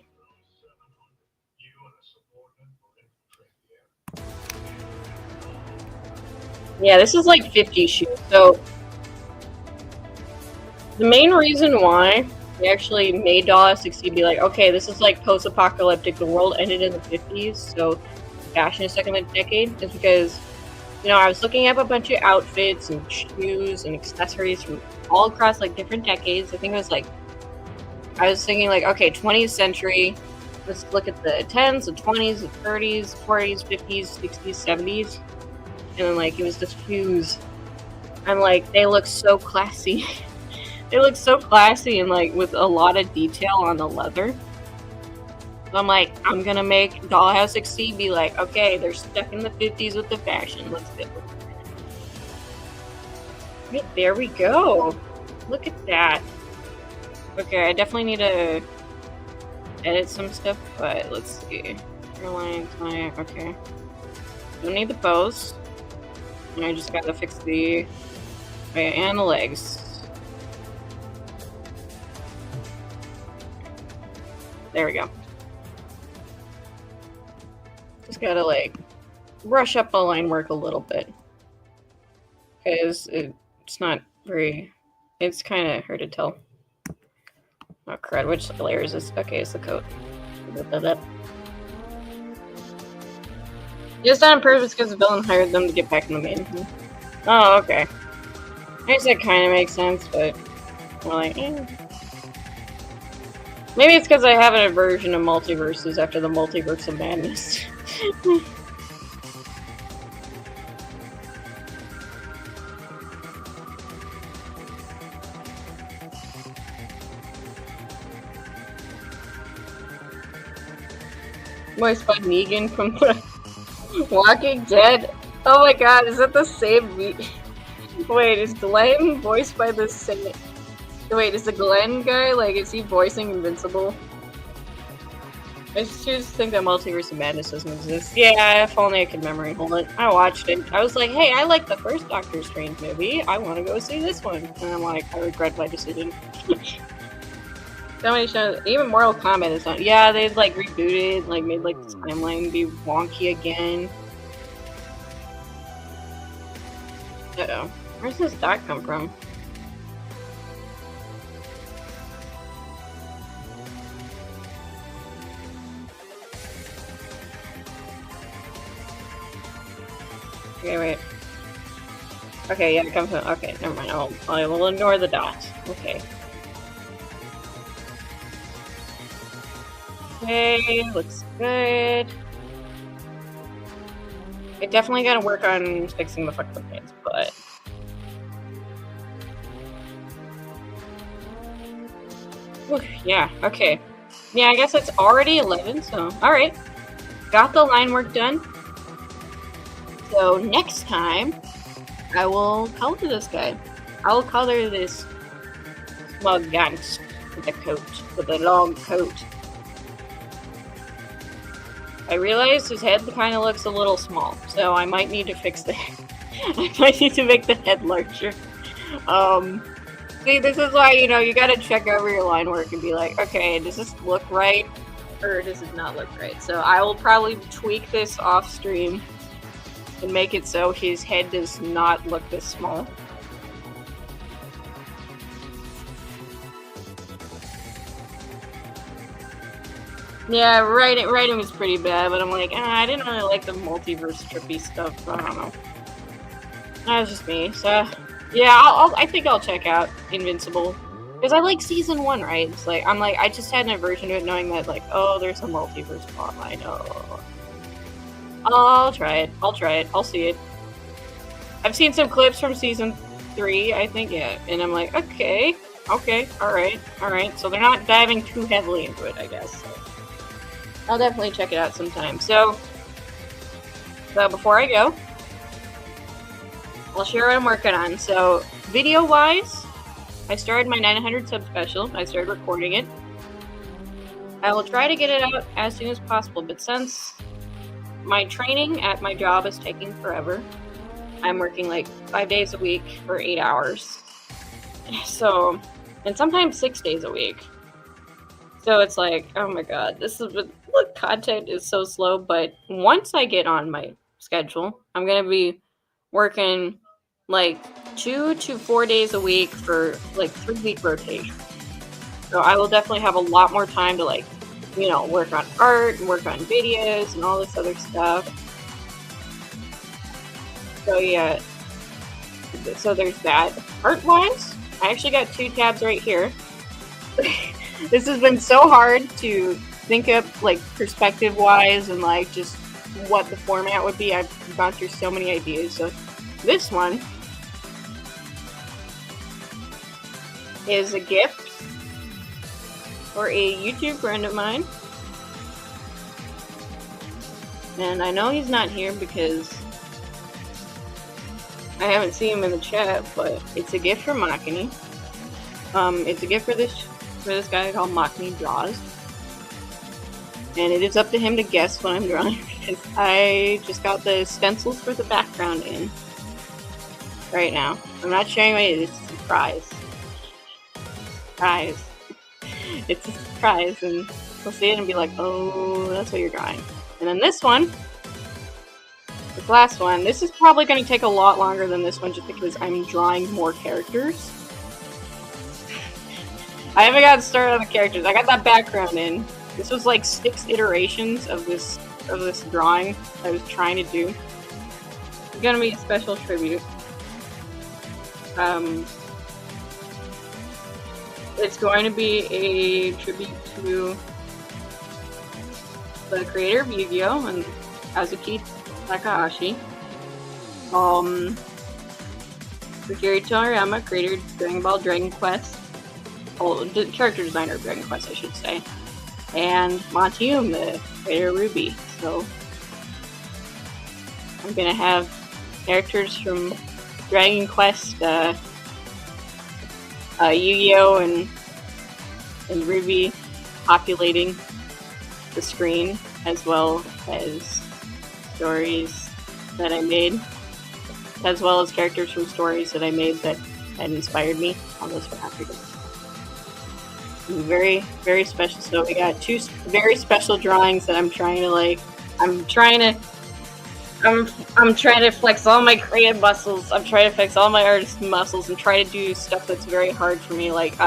Yeah, this is like 50 shoes. So the main reason why they actually made Dollhouse X.C be like, okay, this is like post-apocalyptic. The world ended in the 50s, so fashion is stuck in the decade, is because, you know, I was looking up a bunch of outfits and shoes and accessories from all across like different decades. I think it was like, I was thinking like, okay, 20th century. Let's look at the 10s, the 20s, the 30s, 40s, 50s, 60s, 70s. And then like, it was just shoes. I'm like, they look so classy. They look so classy and like with a lot of detail on the leather. So I'm like, I'm gonna make Dollhouse X.C be like, okay, they're stuck in the 50s with the fashion. Let's do it. Right, there we go. Look at that. Okay, I definitely need to edit some stuff, but let's see. Airline time, okay. Don't need the bows. And I just gotta fix the and the legs. There we go. Just gotta like brush up the line work a little bit. Because it's not very, it's kind of hard to tell. Oh crud, which layer is this? Okay, it's the coat. Just on purpose because the villain hired them to get back in the main. Oh, okay. I guess that kind of makes sense, but I'm like, maybe it's because I have an aversion to multiverses after the multiverse of madness. Voiced by Negan from the Walking Dead. Oh my god, is that the same Wait, is Glenn voiced by the same... Wait, is the Glenn guy, like, is he voicing Invincible? I just think that Multiverse of Madness doesn't exist. Yeah, if only I could memory hold it. I watched it. I was like, hey, I like the first Doctor Strange movie. I want to go see this one. And I'm like, I regret my decision. So many shows. Even Mortal Kombat is not. Yeah, they've like rebooted, like made like the timeline be wonky again. Uh-oh. Where's this dot come from? Okay, wait. Okay, yeah, it comes from. Okay, never mind. I will ignore the dot. Okay. Okay, looks good. I definitely gotta work on fixing the fucked up pants, but... Whew, yeah, okay. Yeah, I guess it's already 11, so... Alright. Got the line work done. So next time, I will color this guy. I will color this smug gangst with a coat, with a long coat. I realized his head kind of looks a little small, so I might need to fix the head. I might need to make the head larger. See, this is why, you know, you gotta check over your line work and be like, okay, does this look right, or does it not look right? So I will probably tweak this off stream and make it so his head does not look this small. Yeah, writing was pretty bad, but I'm like, I didn't really like the multiverse trippy stuff. I don't know. That was just me. So, yeah, I think I'll check out Invincible. Because I like season 1, right? It's like, I just had an aversion to it knowing that, like, oh, there's a multiverse plotline. Oh. I'll try it. I'll see it. I've seen some clips from season 3, I think, yeah. And I'm like, okay, alright. So they're not diving too heavily into it, I guess. So I'll definitely check it out sometime. So before I go, I'll share what I'm working on. So, video-wise, I started my 900 sub special. I started recording it. I will try to get it out as soon as possible, but since my training at my job is taking forever, I'm working like 5 days a week for 8 hours. So, and sometimes 6 days a week. So it's like, oh my god, look, content is so slow, but once I get on my schedule, I'm going to be working like 2 to 4 days a week for like 3-week rotation. So I will definitely have a lot more time to like, you know, work on art and work on videos and all this other stuff. So yeah, so there's that. Art-wise, I actually got 2 tabs right here. This has been so hard to think up like perspective-wise and like just what the format would be. I've gone through so many ideas. So this one is a gift for a YouTube friend of mine. And I know he's not here because I haven't seen him in the chat, but it's a gift from Makini. It's a gift for this guy called Makini Draws. And it is up to him to guess what I'm drawing because I just got the stencils for the background in right now. I'm not showing what it is. It's a surprise. It's a surprise, and he'll see it and be like, oh, that's what you're drawing. And then this one, this last one, this is probably going to take a lot longer than this one just because I'm drawing more characters. I haven't got started on the characters. I got that background in. This was like 6 iterations of this drawing I was trying to do. It's going to be a special tribute. It's going to be a tribute to the creator of Yu-Gi-Oh! And Kazuki Takahashi. Akira Toriyama, creator of Dragon Ball, Dragon Quest. Oh, the character designer of Dragon Quest, I should say. And Montium, the creator of Ruby. So, I'm gonna have characters from Dragon Quest, Yu-Gi-Oh! and Ruby populating the screen, as well as stories that I made, as well as characters from stories that I made that had inspired me. All those for after this. Very, very special. So we got 2 very special drawings that I'm trying to flex all my creative muscles. I'm trying to flex all my artist muscles and try to do stuff that's very hard for me, like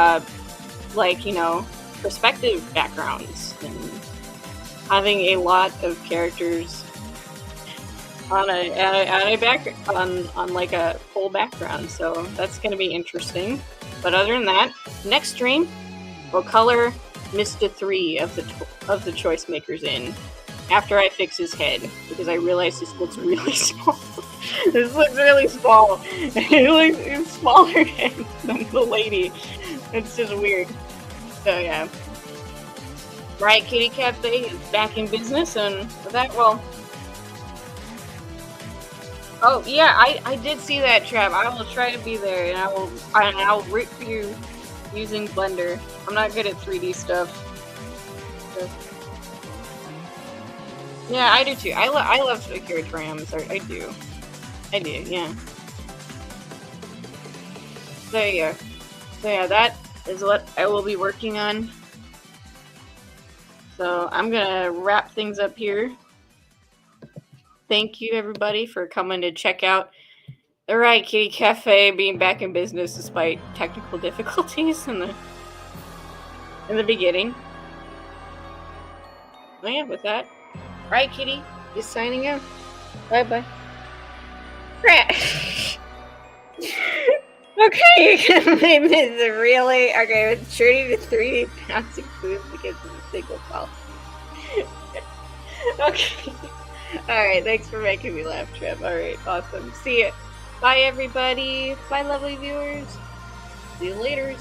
you know, perspective backgrounds and having a lot of characters on on like a full background. So that's going to be interesting. But other than that, next stream we'll color Mr. 3 of the choice makers in. After I fix his head, because I realized this looks really small. This looks really small. It's smaller than the lady. It's just weird. So yeah. Riot Kitty Cafe is back in business, and with that, well... Oh, yeah, I did see that, Trav. I will try to be there, and I'll root for you using Blender. I'm not good at 3D stuff. So. Yeah, I do too. I love Akira Toriyama's art. I do, yeah. So yeah, that is what I will be working on. So I'm gonna wrap things up here. thank you everybody for coming to check out the Riot Kitty Cafe being back in business despite technical difficulties in the beginning. Oh yeah, with that, Riot Kitty is signing out. Bye bye. Okay, you can make this really okay. It's turning to 3D bouncing food because of the single fault. Okay. Alright, thanks for making me laugh, Trev. Alright, awesome. See ya. Bye, everybody. Bye, lovely viewers. See you later.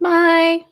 Bye.